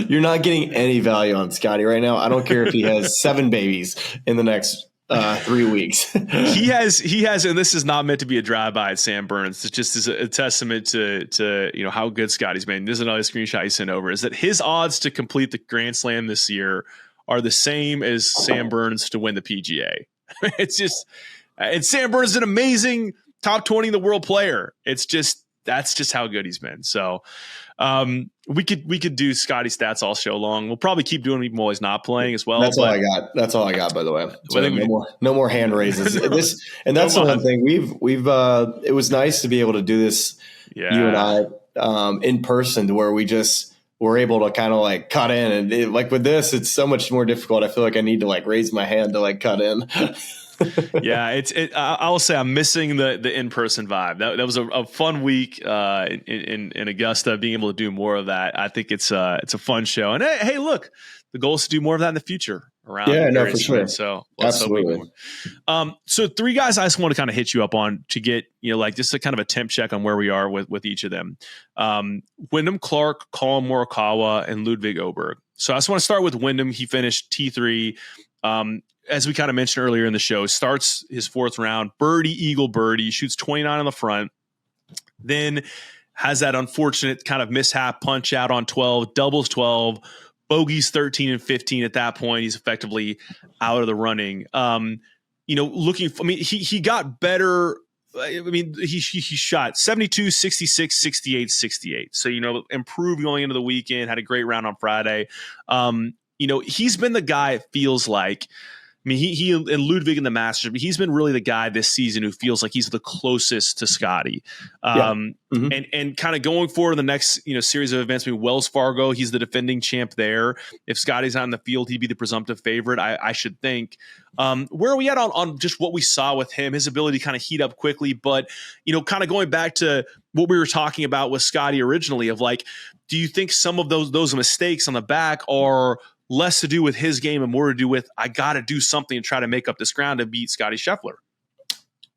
You're not getting any value on Scotty right now. I don't care if he has 7 babies in the next 3 weeks. he has, and this is not meant to be a drive-by at Sam Burns. It's just a testament to how good Scotty's been. There's another screenshot he sent over, is that his odds to complete the Grand Slam this year are the same as Sam Burns to win the PGA. It's just, and Sam Burns is an amazing top 20 in the world player. That's just how good he's been. So we could do Scotty stats all show long. We'll probably keep doing even while he's not playing as well. That's all I got, by the way. So no more hand raises. That's the one thing we've it was nice to be able to do this, you and I, in person, to where we're able to kind of like cut in, and like with this, it's so much more difficult. I feel like I need to like raise my hand to like cut in. Yeah, I will say I'm missing the in-person vibe. That was a fun week in Augusta, being able to do more of that. I think it's a fun show. And hey, look, the goal is to do more of that in the future around. Yeah, no, for sure. So absolutely. So 3 guys I just want to kind of hit you up on to get, like just a kind of a temp check on where we are with each of them. Wyndham Clark, Colin Morikawa, and Ludwig Oberg. So I just want to start with Wyndham. He finished T3. As we kind of mentioned earlier in the show, starts his 4th round, birdie, eagle, birdie, shoots 29 on the front, then has that unfortunate kind of mishap punch out on 12, doubles 12, bogeys 13 and 15. At that point, he's effectively out of the running. He got better. I mean, he shot 72, 66, 68, 68. So, improved going into the weekend, had a great round on Friday. He's been the guy, it feels like. I mean, he and Ludwig in the Masters, but he's been really the guy this season who feels like he's the closest to Scotty. And kind of going forward in the next, series of events, Wells Fargo, he's the defending champ there. If Scotty's not in the field, he'd be the presumptive favorite, I should think. Where are we at on just what we saw with him, his ability to kind of heat up quickly, but, kind of going back to what we were talking about with Scotty originally of like, do you think some of those mistakes on the back are less to do with his game and more to do with, I got to do something and try to make up this ground to beat Scotty Scheffler?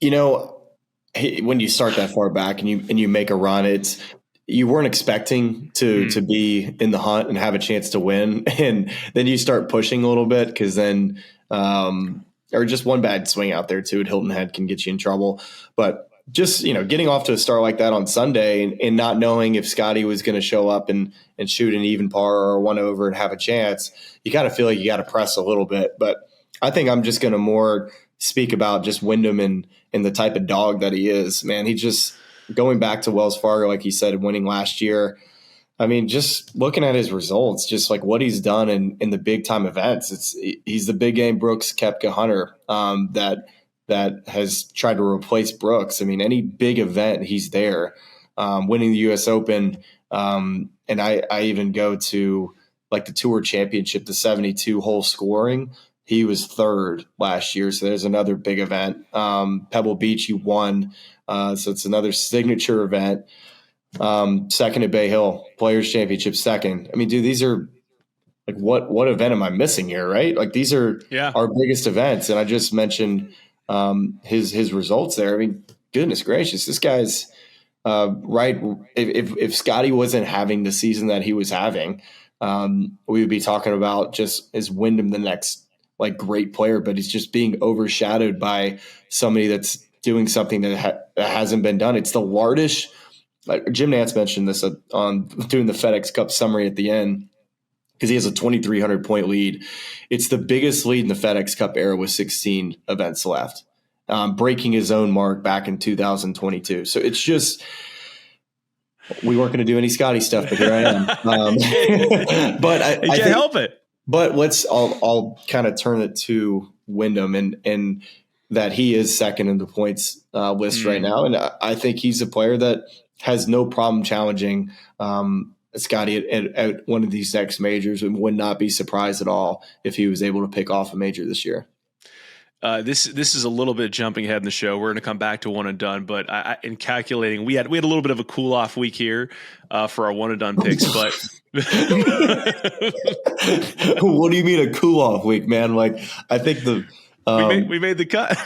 When you start that far back and you make a run, you weren't expecting to be in the hunt and have a chance to win. And then you start pushing a little bit because then, or just one bad swing out there too at Hilton Head can get you in trouble. But just, getting off to a start like that on Sunday and not knowing if Scotty was going to show up and shoot an even par or 1 over and have a chance, you kind of feel like you got to press a little bit. But I think I'm just going to more speak about just Wyndham and the type of dog that he is. Man, he just going back to Wells Fargo, like he said, winning last year. I mean, just looking at his results, just like what he's done in the big time events, he's the big game Brooks Koepka hunter that has tried to replace Brooks. I mean, any big event, he's there. Winning the U.S. Open, and I even go to like the Tour Championship, the 72-hole scoring. He was 3rd last year, so there's another big event. Pebble Beach, he won, so it's another signature event. 2nd at Bay Hill, Players Championship 2nd. I mean, dude, these are like what event am I missing here? Right. Like these are Yeah. our biggest events. And I just mentioned his results there. I mean, goodness gracious, this guy's right. If Scotty wasn't having the season that he was having, we would be talking about just is Wyndham the next like great player, but he's just being overshadowed by somebody that's doing something that hasn't been done. It's the largest. Jim Nantz mentioned this on doing the FedEx Cup summary at the end because he has a 2,300 point lead. It's the biggest lead in the FedEx Cup era with 16 events left, breaking his own mark back in 2022. So it's just. We weren't going to do any Scotty stuff, but here I am. But I can't help it. But I'll kind of turn it to Wyndham and that he is second in the points list right now. And I think he's a player that has no problem challenging Scotty at one of these next majors and would not be surprised at all if he was able to pick off a major this year. This is a little bit jumping ahead in the show. We're going to come back to one and done, but in calculating, we had a little bit of a cool off week here for our one and done picks. But what do you mean a cool off week, man? Like I think we made the cut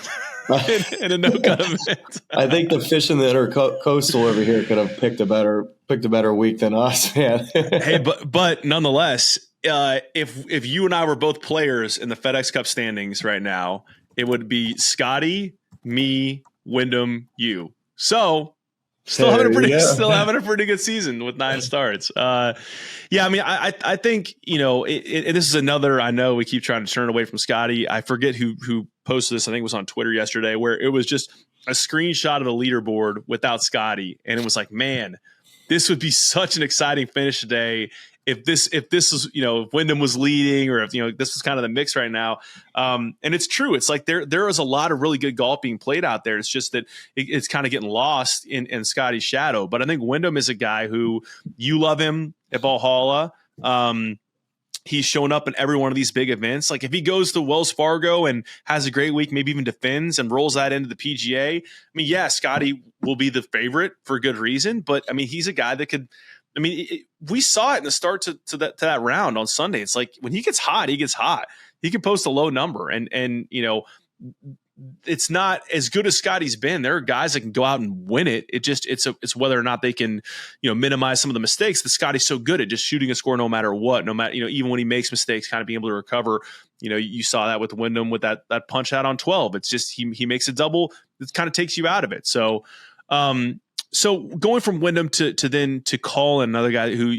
in a no cut event. I think the fish in the intercoastal over here could have picked a better week than us, man. Hey, but nonetheless, if you and I were both players in the FedEx Cup standings right now, it would be Scotty, me, Wyndham, you. So still having a pretty good season with 9 starts. I mean, I think, this is another, I know we keep trying to turn away from Scotty. I forget who posted this. I think it was on Twitter yesterday, where it was just a screenshot of the leaderboard without Scotty. And it was like, man, this would be such an exciting finish today. If this is, if Wyndham was leading, or if, this was kind of the mix right now. And it's true. It's like there is a lot of really good golf being played out there. It's just that it's kind of getting lost in Scotty's shadow. But I think Wyndham is a guy who, you love him at Valhalla. He's shown up in every one of these big events. Like if he goes to Wells Fargo and has a great week, maybe even defends and rolls that into the PGA. I mean, yeah, Scotty will be the favorite for good reason, but I mean, he's a guy that could, we saw it in the start to that round on Sunday. It's like when he gets hot, he gets hot. He can post a low number, and it's not as good as Scotty's been. There are guys that can go out and win it. It's whether or not they can minimize some of the mistakes. That Scotty's so good at just shooting a score no matter what, even when he makes mistakes, kind of being able to recover. You saw that with Wyndham with that punch out on 12. It's just he makes a double. It kind of takes you out of it. So. So going from Wyndham to Colin, another guy who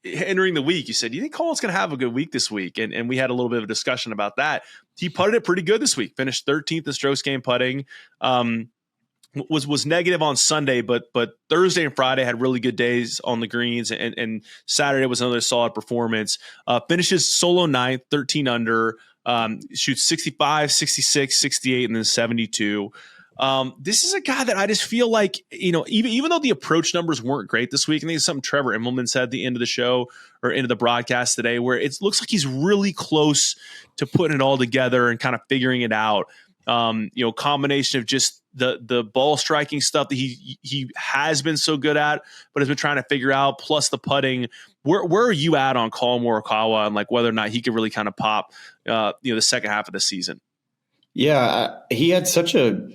entering the week, you said, do you think Colin's going to have a good week this week? And we had a little bit of a discussion about that. He putted it pretty good this week, finished 13th in strokes gained putting, was negative on Sunday, but Thursday and Friday had really good days on the greens, and Saturday was another solid performance. Finishes solo 9th, 13 under, shoots 65, 66, 68, and then 72. This is a guy that I just feel like, even though the approach numbers weren't great this week, I think it's something Trevor Immelman said at the end of the show or into the broadcast today, where it looks like he's really close to putting it all together and kind of figuring it out. Combination of just the ball striking stuff that he has been so good at, but has been trying to figure out, plus the putting. Where are you at on Colin Morikawa and like whether or not he could really kind of pop, the second half of the season? Yeah, he had such a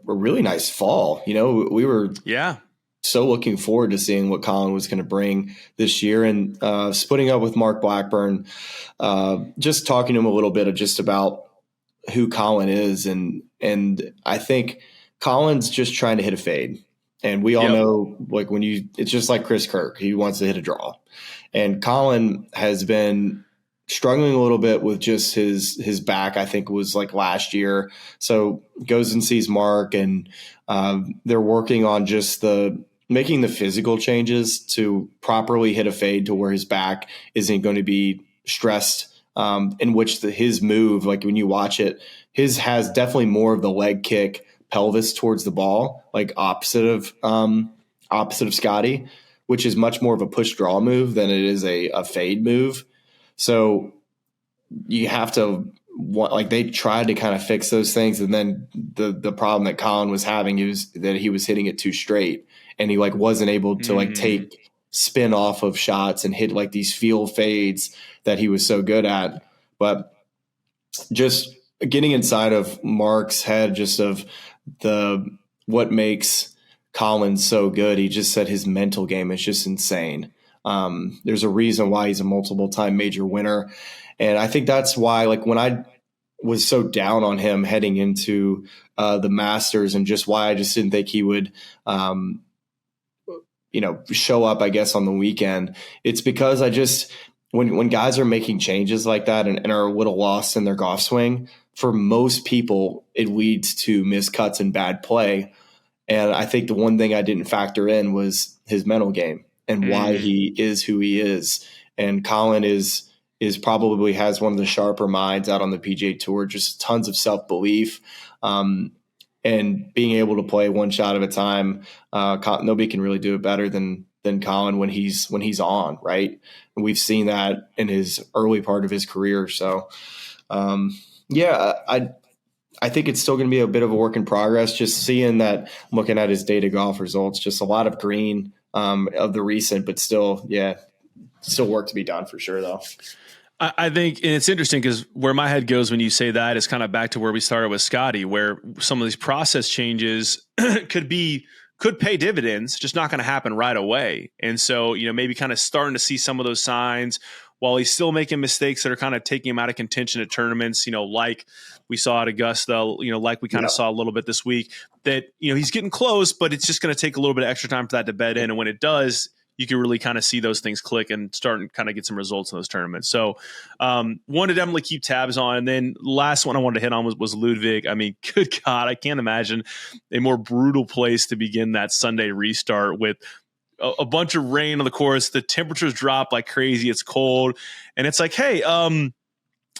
really nice fall. We were so looking forward to seeing what Colin was going to bring this year, and splitting up with Mark Blackburn, just talking to him a little bit of just about who Colin is, and I think Colin's just trying to hit a fade, and we all know like it's just like Chris Kirk, he wants to hit a draw, and Colin has been struggling a little bit with just his back. I think it was like last year. So goes and sees Mark, and they're working on just making the physical changes to properly hit a fade to where his back isn't going to be stressed. In which his move, like when you watch it, his has definitely more of the leg kick pelvis towards the ball, like opposite of Scotty, which is much more of a push draw move than it is a fade move. So you have to they tried to kind of fix those things. And then the problem that Colin was having is that he was hitting it too straight, and he wasn't able to take spin off of shots and hit like these field fades that he was so good at. But just getting inside of Mark's head, just of what makes Colin so good. He just said his mental game is just insane. There's a reason why he's a multiple time major winner. And I think that's why, like, when I was so down on him heading into the Masters, and just why I just didn't think he would, show up, I guess, on the weekend, it's because I just, when guys are making changes like that and are a little lost in their golf swing, for most people, it leads to miscuts and bad play. And I think the one thing I didn't factor in was his mental game and why he is who he is. And Colin is probably has one of the sharper minds out on the PGA Tour, just tons of self-belief, and being able to play one shot at a time. Nobody can really do it better than Colin when he's on, right? And we've seen that in his early part of his career. So, I think it's still going to be a bit of a work in progress. Just seeing that, looking at his data golf results, just a lot of green of the recent, but still work to be done for sure, though. I think, and it's interesting because where my head goes when you say that is kind of back to where we started with Scotty, where some of these process changes could pay dividends, just not going to happen right away. And so, maybe kind of starting to see some of those signs while he's still making mistakes that are kind of taking him out of contention at tournaments, like we saw at Augusta, like we kind of saw a little bit this week, that, he's getting close, but it's just going to take a little bit of extra time for that to bed in. And when it does, you can really kind of see those things click and start and kind of get some results in those tournaments. So one to definitely keep tabs on. And then last one I wanted to hit on was Ludwig. I mean, good God, I can't imagine a more brutal place to begin that Sunday restart with a bunch of rain on the course. The temperatures drop like crazy. It's cold. And it's like, hey,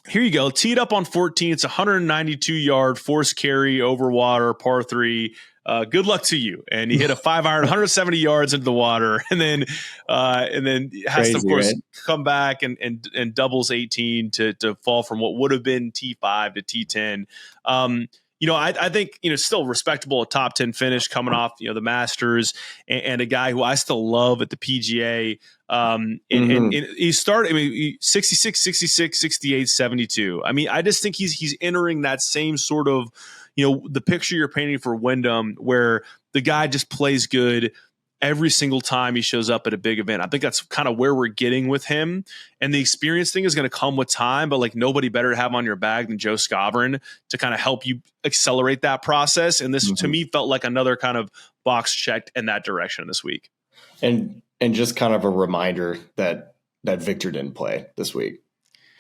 here you go. Teed up on 14. It's 192-yard force carry over water, par 3. Good luck to you. And he hit a 5-iron, 170 yards into the water, and then has to, of course, right, come back and doubles 18 to fall from what would have been T5 to T10. I think, still respectable, a top 10 finish coming off, the Masters, and a guy who I still love at the PGA. And he started, 66, 66, 68, 72. I mean, I just think he's entering that same sort of, the picture you're painting for Wyndham, where the guy just plays good every single time he shows up at a big event. I think that's kind of where we're getting with him. And the experience thing is going to come with time, but like nobody better to have on your bag than Joe Scovern to kind of help you accelerate that process. And this to me felt like another kind of box checked in that direction this week. And just kind of a reminder that Victor didn't play this week.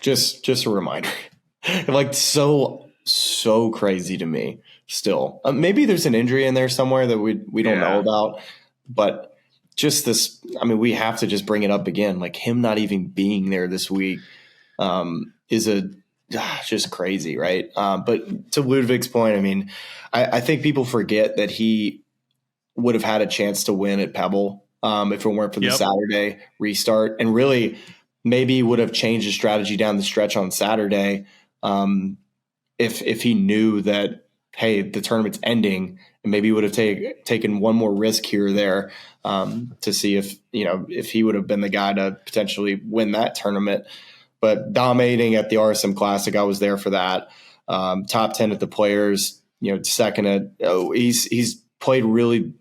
Just a reminder. Like so crazy to me still. Maybe there's an injury in there somewhere that we don't know about. But just this, I mean, we have to just bring it up again. Like him not even being there this week is just crazy, right? But to Ludwig's point, I mean, I think people forget that he would have had a chance to win at Pebble if it weren't for the Saturday restart, and really maybe would have changed his strategy down the stretch on Saturday if he knew that, hey, the tournament's ending. And maybe he would have taken one more risk here or there to see if he would have been the guy to potentially win that tournament. But dominating at the RSM Classic, I was there for that. Top 10 at the Players, second at he's played really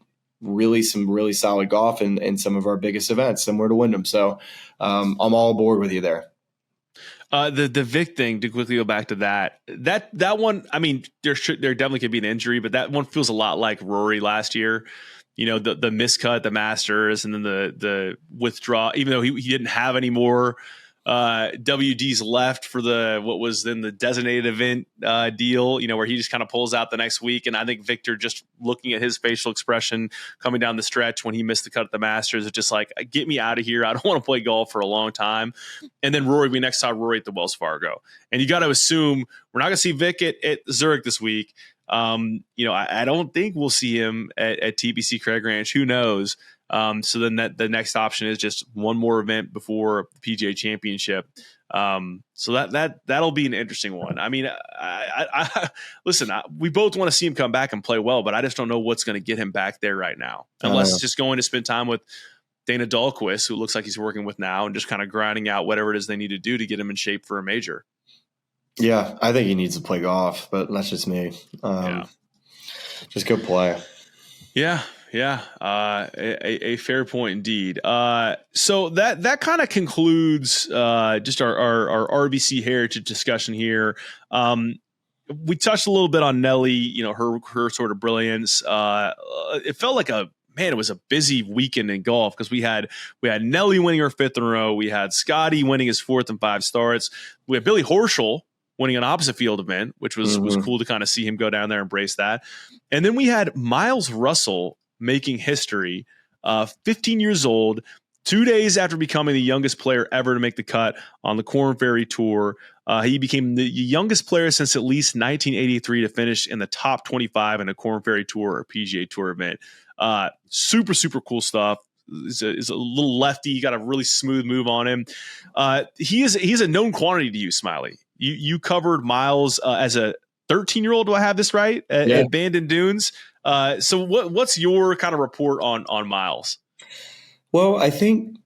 some really solid golf in some of our biggest events, similar to Wyndham. So I'm all aboard with you there. The Vic thing, to quickly go back to that one, I mean, there definitely could be an injury, but that one feels a lot like Rory last year. The miscut, the Masters, and then the withdraw, even though he didn't have any more WDs left for what was then the designated event deal, where he just kind of pulls out the next week. And I think Victor, just looking at his facial expression coming down the stretch when he missed the cut at the Masters, it's just like, get me out of here. I don't want to play golf for a long time. And then Rory, we next saw Rory at the Wells Fargo. And you got to assume we're not going to see Vic at Zurich this week. I don't think we'll see him at TPC Craig Ranch. Who knows? So then the next option is just one more event before the PGA Championship. So that'll be an interesting one. I mean, listen, we both want to see him come back and play well, but I just don't know what's going to get him back there right now, unless it's just going to spend time with Dana Dahlquist, who looks like he's working with now, and just kind of grinding out whatever it is they need to do to get him in shape for a major. Yeah, I think he needs to play golf, but that's just me. Just go play. Yeah. A fair point indeed. So that kind of concludes just our RBC heritage discussion here. We touched a little bit on Nelly, her sort of brilliance. It felt like it was a busy weekend in golf because we had Nelly winning her 5th in a row. We had Scotty winning his 4th in 5 starts. We had Billy Horschel winning an opposite field event, which was cool to kind of see him go down there and embrace that. And then we had Miles Russell making history, 15 years old, 2 days after becoming the youngest player ever to make the cut on the Korn Ferry Tour. He became the youngest player since at least 1983 to finish in the top 25 in a Korn Ferry Tour or PGA Tour event. Super, super cool stuff. He's a little lefty. Got a really smooth move on him. He's a known quantity to you, Smylie. You covered Miles as a 13-year-old. Do I have this right? At Bandon Dunes. So what's your kind of report on Miles? Well, I think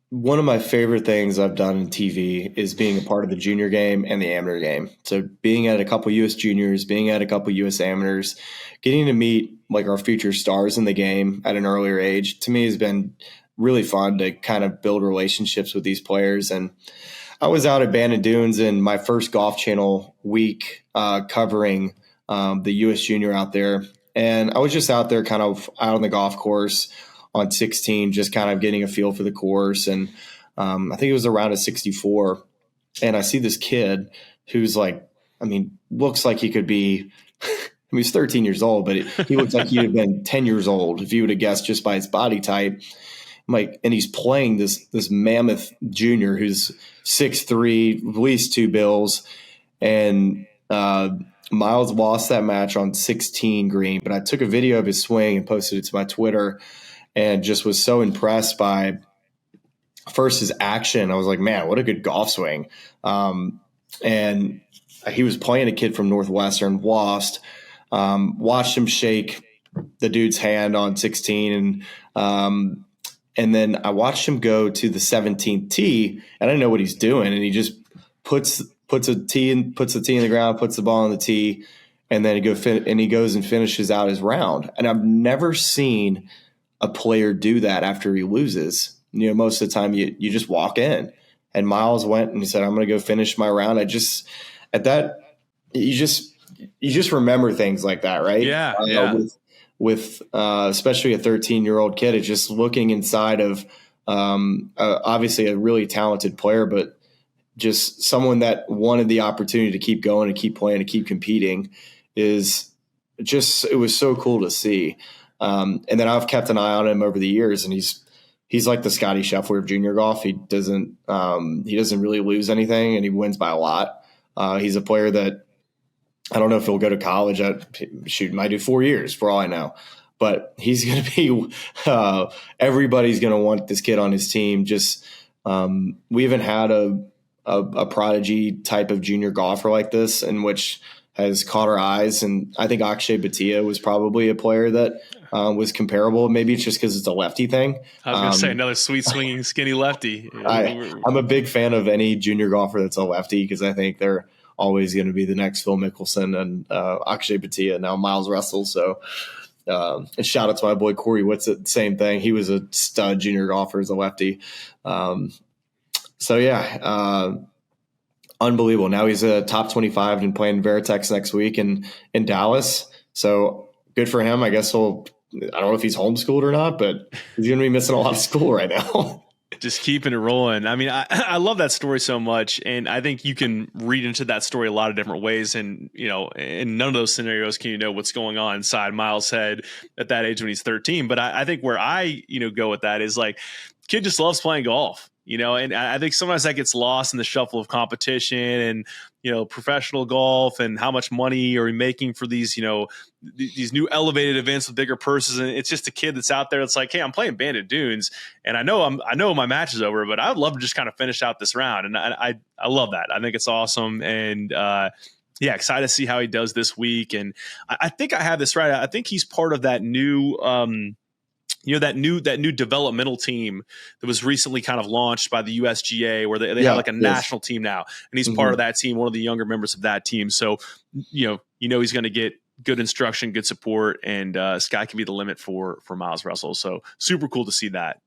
one of my favorite things I've done in TV is being a part of the junior game and the amateur game. So being at a couple U.S. juniors, being at a couple U.S. amateurs, getting to meet like our future stars in the game at an earlier age, to me has been really fun to kind of build relationships with these players. And I was out at Bandon Dunes in my first Golf Channel week covering the U.S. junior out there. And I was just out there kind of out on the golf course on 16, just kind of getting a feel for the course. And I think it was around a 64. And I see this kid who's like, looks like he could be, he's 13 years old, but he looks like he'd have been 10 years old if you would have guessed just by his body type. And he's playing this mammoth junior who's 6'3", at least 2 bills. And Miles lost that match on 16 green, but I took a video of his swing and posted it to my Twitter and just was so impressed by first his action. I was like, man, what a good golf swing. And he was playing a kid from Northwestern, lost, watched him shake the dude's hand on 16. And then I watched him go to the 17th tee, and I didn't know what he's doing. And he just puts the tee in the ground, puts the ball on the tee, and then he goes and finishes out his round. And I've never seen a player do that after he loses. Most of the time you just walk in. And Miles went and he said, I'm going to go finish my round. You just remember things like that, right? Yeah. With especially a 13-year-old kid, it's just looking inside of obviously a really talented player, but just someone that wanted the opportunity to keep going and keep playing and keep competing it was so cool to see. And then I've kept an eye on him over the years, and he's like the Scotty Scheffler of junior golf. He doesn't really lose anything, and he wins by a lot. He's a player that I don't know if he'll go to college. Might do 4 years for all I know, but he's going to be everybody's going to want this kid on his team. Just we haven't had a prodigy type of junior golfer like this, in which has caught our eyes. And I think Akshay Bhatia was probably a player that was comparable. Maybe it's just because it's a lefty thing. I was going to say another sweet swinging skinny lefty. I'm a big fan of any junior golfer that's a lefty because I think they're always going to be the next Phil Mickelson and Akshay Bhatia, now Miles Russell. So and shout out to my boy Corey Whitsett, same thing. He was a stud junior golfer as a lefty. Unbelievable. Now he's a top 25 and playing Veritex next week in Dallas. So good for him. I guess I don't know if he's homeschooled or not, but he's going to be missing a lot of school right now. Just keeping it rolling. I love that story so much. And I think you can read into that story a lot of different ways. And, in none of those scenarios can you know what's going on inside Miles' head at that age when he's 13. But I think where I, go with that is like, kid just loves playing golf. And I think sometimes that gets lost in the shuffle of competition and, professional golf and how much money are we making for these, these new elevated events with bigger purses. And it's just a kid that's out there. It's like, hey, I'm playing Bandon Dunes and I know my match is over, but I would love to just kind of finish out this round. And I love that. I think it's awesome. And, excited to see how he does this week. And I think I have this right. I think he's part of that new, that new developmental team that was recently kind of launched by the USGA, where they have like a national team now, and he's part of that team, one of the younger members of that team. So he's going to get good instruction, good support, and sky can be the limit for Miles Russell. So super cool to see that.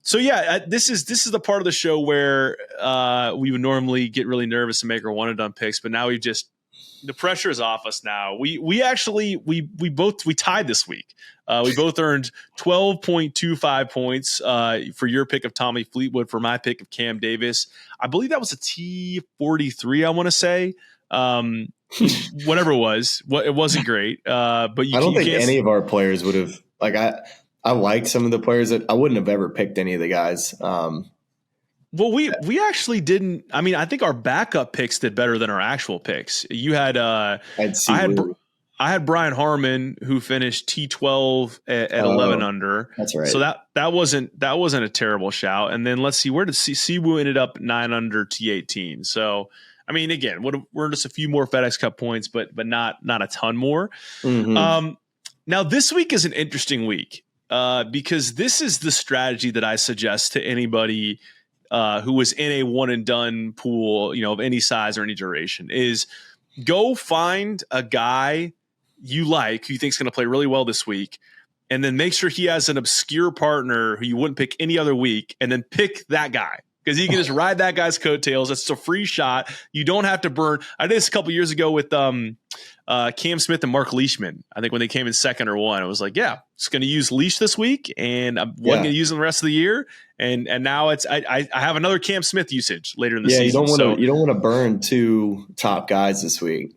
This is the part of the show where we would normally get really nervous and make our one and done picks, but now the pressure is off us now. We tied this week. We both earned 12.25 points for your pick of Tommy Fleetwood, for my pick of Cam Davis. I believe that was a T43, I want to say. Whatever it was, it wasn't great. But I don't think any of our players would have, like, I like some of the players that I wouldn't have ever picked any of the guys. Well, we actually didn't. I mean, I think our backup picks did better than our actual picks. You had I had Brian Harmon, who finished T12 at 11 under. That's right. So that wasn't a terrible shout. And then let's see, where did Siwoo ended up 9 under T18. So I mean, again, we're just a few more FedEx Cup points, but not a ton more. Mm-hmm. Now this week is an interesting week because this is the strategy that I suggest to anybody who was in a one and done pool, of any size or any duration, is go find a guy you like, who you think is going to play really well this week, and then make sure he has an obscure partner who you wouldn't pick any other week, and then pick that guy. Because you can just ride that guy's coattails. It's a free shot. You don't have to burn. I did this a couple years ago with Cam Smith and Mark Leishman. I think when they came in second or one, I was like, yeah, just going to use Leash this week, and I wasn't going to use him the rest of the year. And now I have another Cam Smith usage later in the season. You don't want to burn 2 top guys this week.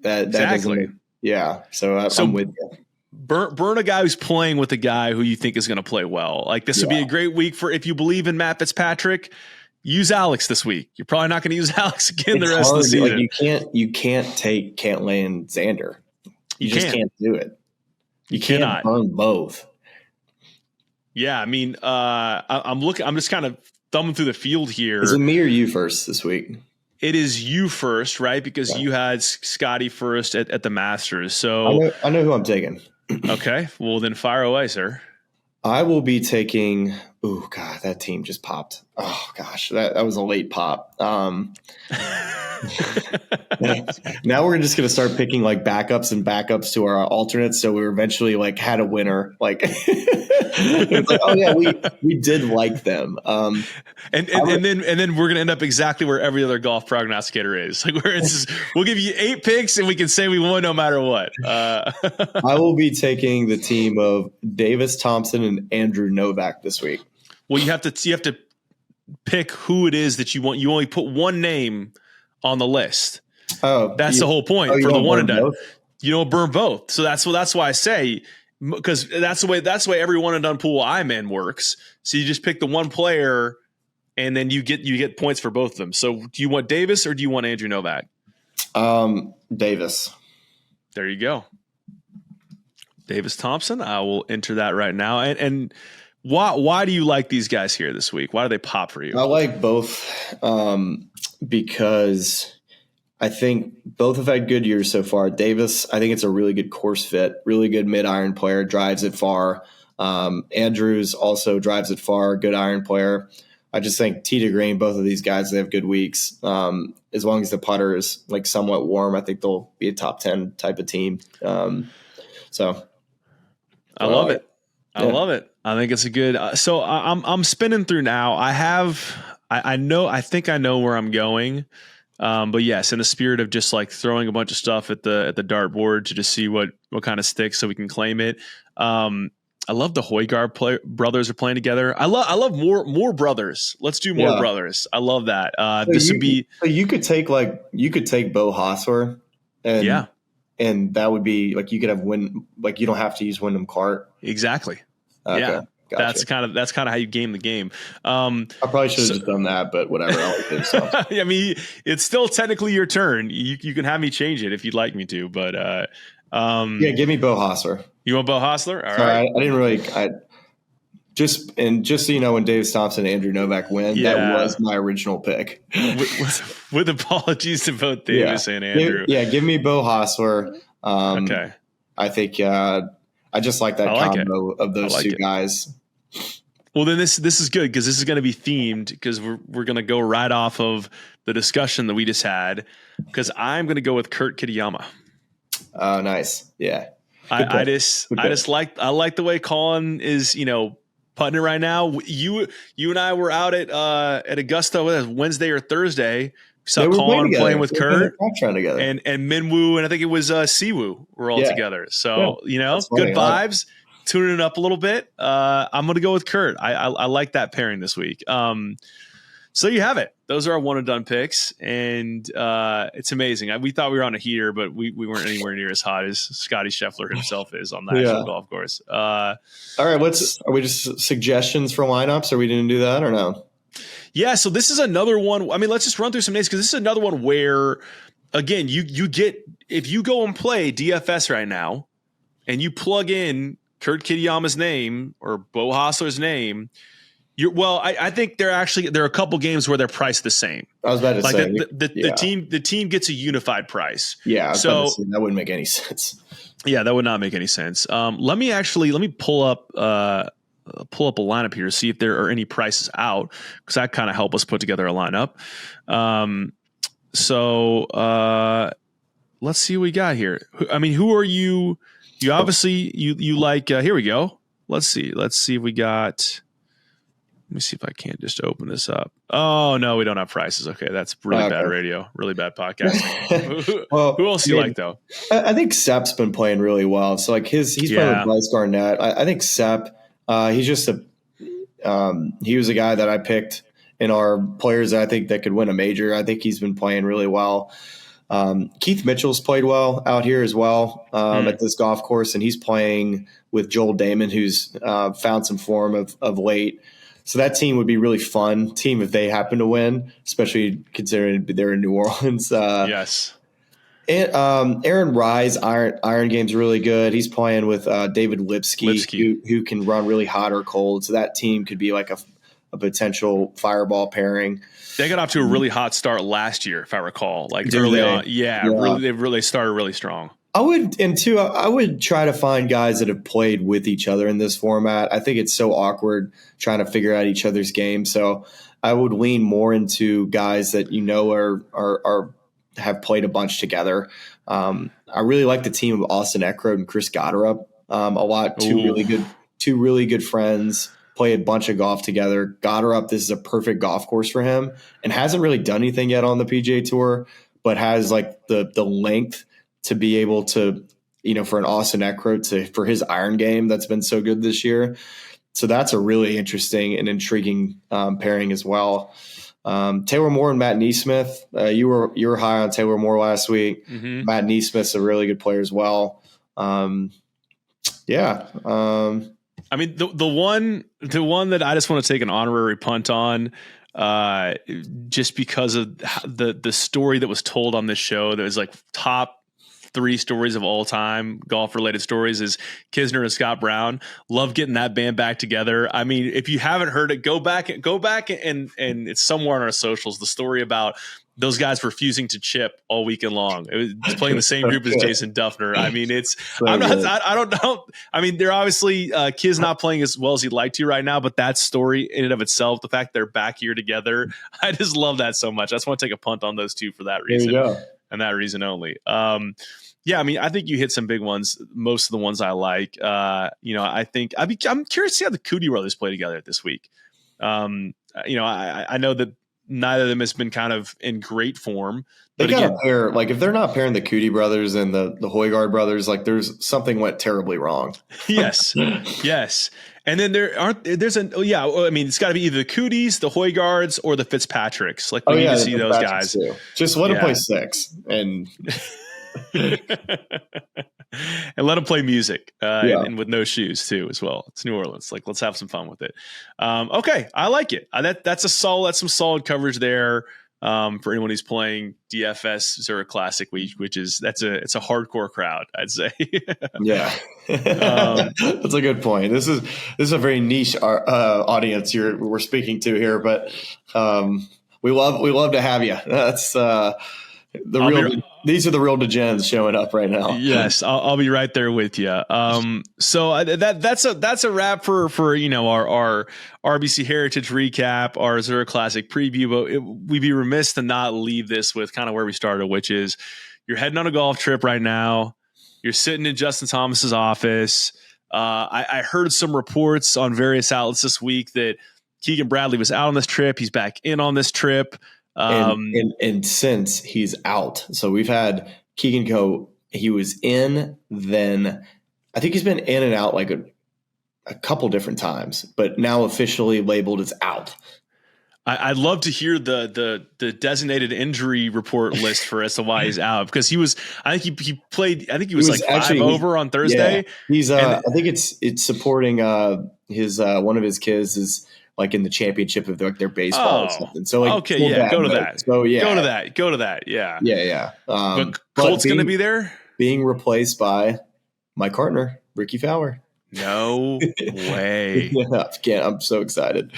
Exactly. So I'm with you. Burn a guy who's playing with a guy who you think is going to play well. Like, this would be a great week for, if you believe in Matt Fitzpatrick, use Alex this week. You're probably not going to use Alex again the rest of the season. Like, you can't take Cantlay and Xander. You just can't do it. You can't burn both. Yeah, I mean, I'm just kind of thumbing through the field here. Is it me or you first this week? It is you first, right? Because you had Scotty first at the Masters. So I know who I'm taking. Okay, well then fire away, sir. I will be taking. Oh God, that team just popped. Oh gosh, that was a late pop. Now we're just going to start picking like backups to our alternates. So we eventually like had a winner. Like, it's like, oh yeah, we did like them. And then we're going to end up exactly where every other golf prognosticator is. Like, where it's just, we'll give you 8 picks and we can say we won no matter what. I will be taking the team of Davis Thompson and Andrew Novak this week. Well, you have to pick who it is that you want. You only put one name on the list. Oh, that's the whole point for the one and done. Both? You don't burn both. So that's why I say, because that's the way every one and done pool I'm in works. So you just pick the one player, and then you get points for both of them. So do you want Davis or do you want Andrew Novak? Davis. There you go. Davis Thompson. I will enter that right now. And why do you like these guys here this week? Why do they pop for you? I like both because I think both have had good years so far. Davis, I think it's a really good course fit, really good mid-iron player, drives it far. Andrews also drives it far, good iron player. I just think tee to green, both of these guys, they have good weeks. As long as the putter is like somewhat warm, I think they'll be a top 10 type of team. I love it. I love it. I think it's a good. So I'm spinning through now. I think I know where I'm going. But yes, in the spirit of just like throwing a bunch of stuff at the dartboard to just see what kind of sticks so we can claim it. I love the Højgaard brothers are playing together. I love more brothers. Let's do more brothers. I love that. You could take Bo Hosler and that would be like you could have you don't have to use Wyndham Cart. Exactly. Okay, yeah. Gotcha. That's kind of how you game the game. I probably should have just done that, but whatever. I'll do so. I mean, it's still technically your turn. You can have me change it if you'd like me to, but give me Bo Hosler. You want Bo Hosler? All Sorry, right. I didn't really. Just so you know, when Davis Thompson and Andrew Novak win, that was my original pick. with apologies to both Davis and Andrew. Give me Bo Hosler. Okay. I think I just like that combo of those two guys. Well, then this is good because this is going to be themed because we're going to go right off of the discussion that we just had because I'm going to go with Kurt Kitayama. Oh, nice. Yeah. I like the way Colin is, putting it right now. You and I were out at Augusta Wednesday or Thursday. Saw Colin playing with Kurt together. and Minwoo, and I think it was Siwoo were all together. So, good vibes. Tuning it up a little bit. I'm going to go with Kurt. I like that pairing this week. So you have it. Those are our one and done picks, and it's amazing. We thought we were on a heater, but we weren't anywhere near as hot as Scotty Scheffler himself is on the actual golf course. All right, are we just suggestions for lineups? Are we going to do that or no? Yeah. So this is another one. I mean, let's just run through some names because this is another one where, again, you get if you go and play DFS right now, and you plug in Kurt Kitayama's name or Bo Hostler's name, I think there are a couple games where they're priced the same. I was about to say the team gets a unified price. Yeah, so that wouldn't make any sense. Yeah, that would not make any sense. Let me pull up a lineup here to see if there are any prices out because that kind of help us put together a lineup. Let's see what we got here. I mean, who are you? You obviously you like. Here we go. Let's see if we got. Let me see if I can't just open this up. Oh no, we don't have prices. Okay, that's really bad radio, really bad podcasting. Who else do you like though? I think Sepp's been playing really well. So like he's playing with Bryce Garnett. I think Sepp. He's just he was a guy that I picked in our players that I think that could win a major. I think he's been playing really well. Keith Mitchell's played well out here as well at this golf course, and he's playing with Joel Damon, who's found some form of late. So that team would be really fun team if they happen to win, especially considering they're in New Orleans. Yes. And Aaron Rise, Iron Game's really good. He's playing with David Lipsky. Who can run really hot or cold. So that team could be like a potential fireball pairing. They got off to a really hot start last year, if I recall. Like early on, they started really strong. I would try to find guys that have played with each other in this format. I think it's so awkward trying to figure out each other's game. So I would lean more into guys that are have played a bunch together. I really like the team of Austin Eckroat and Chris Gotterup a lot. Two really good friends. Play a bunch of golf together. Gotterup, this is a perfect golf course for him, and hasn't really done anything yet on the PGA Tour, but has like the length to be able to, for an Austin Eckroat for his iron game that's been so good this year. So that's a really interesting and intriguing pairing as well. Taylor Moore and Matt Neesmith. You were high on Taylor Moore last week. Mm-hmm. Matt Neesmith's a really good player as well. I mean, the one that I just want to take an honorary punt on, just because of the story that was told on this show that was like top 3 stories of all time golf related stories is Kisner and Scott Brown. Love getting that band back together. I mean, if you haven't heard it, go back and it's somewhere on our socials. The story about those guys refusing to chip all weekend long. It was playing the same group as Jason Duffner. I mean, I don't know. I mean, they're obviously Kid's not playing as well as he'd like to right now, but that story in and of itself, the fact they're back here together, I just love that so much. I just want to take a punt on those two for that reason. There you go. And that reason only. I mean, I think you hit some big ones. Most of the ones I like. I think I'm curious to see how the Cootie brothers play together this week. I know that neither of them has been kind of in great form. They got to pair. Like if they're not pairing the Cootie brothers and the Højgaard brothers, like there's something went terribly wrong. Yes, yes. And then I mean, it's got to be either the Cooties, the Højgaards, or the Fitzpatricks. Like we need to see those guys. Too. Just let them play 6 and. And let them play music and with no shoes too as well. It's New Orleans. Like, let's have some fun with it. Okay, I like it. That's some solid coverage there for anyone who's playing DFS Zurich Classic Week, it's a hardcore crowd, I'd say. Yeah, that's a good point. This is a very niche audience we're speaking to here, but we love to have you. These are the real degens showing up right now. Yes, I'll be right there with you. So that's a wrap for our RBC Heritage recap, our Zurich Classic preview. But we'd be remiss to not leave this with kind of where we started, which is you're heading on a golf trip right now. You're sitting in Justin Thomas's office. I heard some reports on various outlets this week that Keegan Bradley was out on this trip. He's back in on this trip. And since he's out, so we've had Keegan go, he was in, then I think he's been in and out like a couple different times, but now officially labeled as out. I'd love to hear the designated injury report list for as to why he's out, because he was, I think he played, I think he was like actually 5 over on Thursday. Yeah, he's I think it's supporting his one of his kids is like in the championship of their baseball or something. So like, okay, yeah, go to that. So yeah, go to that. Yeah. Yeah. But Colt's going to be there, being replaced by my partner, Ricky Fowler. No way. Yeah, I'm so excited.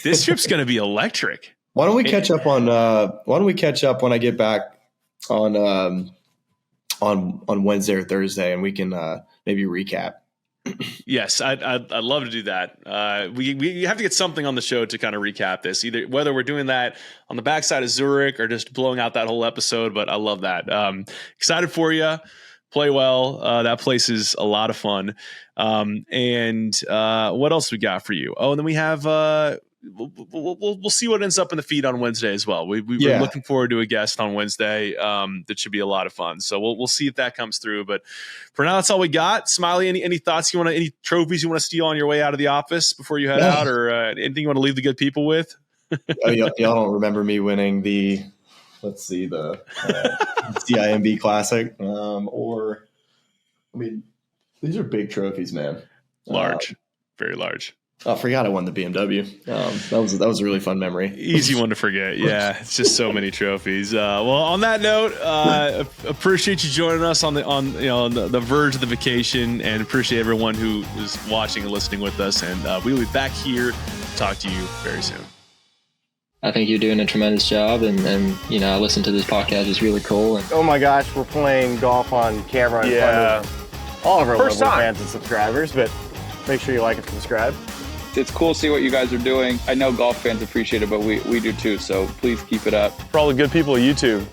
This trip's going to be electric. Why don't we catch up on when I get back on Wednesday or Thursday, and we can maybe recap. Yes, I'd love to do that. We have to get something on the show to kind of recap this, either whether we're doing that on the backside of Zurich or just blowing out that whole episode. But I love that. Excited for you. Play well. That place is a lot of fun. And what else we got for you? Oh, and then we have we'll see what ends up in the feed on Wednesday as well. We're looking forward to a guest on Wednesday. That should be a lot of fun. So we'll see if that comes through. But for now, that's all we got. Smylie, any thoughts any trophies you want to steal on your way out of the office before you head out, or anything you want to leave the good people with? Y'all don't remember me winning the CIMB Classic, these are big trophies, man. Large, very large. I forgot I won the BMW. That was a really fun memory. Easy one to forget. Yeah, it's just so many trophies. Well, on that note, appreciate you joining us on the verge of the vacation, and appreciate everyone who is watching and listening with us. And we will be back here to talk to you very soon. I think you're doing a tremendous job, and I listen to this podcast. It's really cool. And oh my gosh, we're playing golf on camera in front of all of our local fans and subscribers, but make sure you like and subscribe. It's cool to see what you guys are doing. I know golf fans appreciate it, but we do too, so please keep it up. For all the good people at YouTube,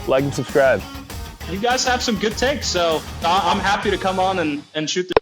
like and subscribe. You guys have some good takes, so I'm happy to come on and shoot the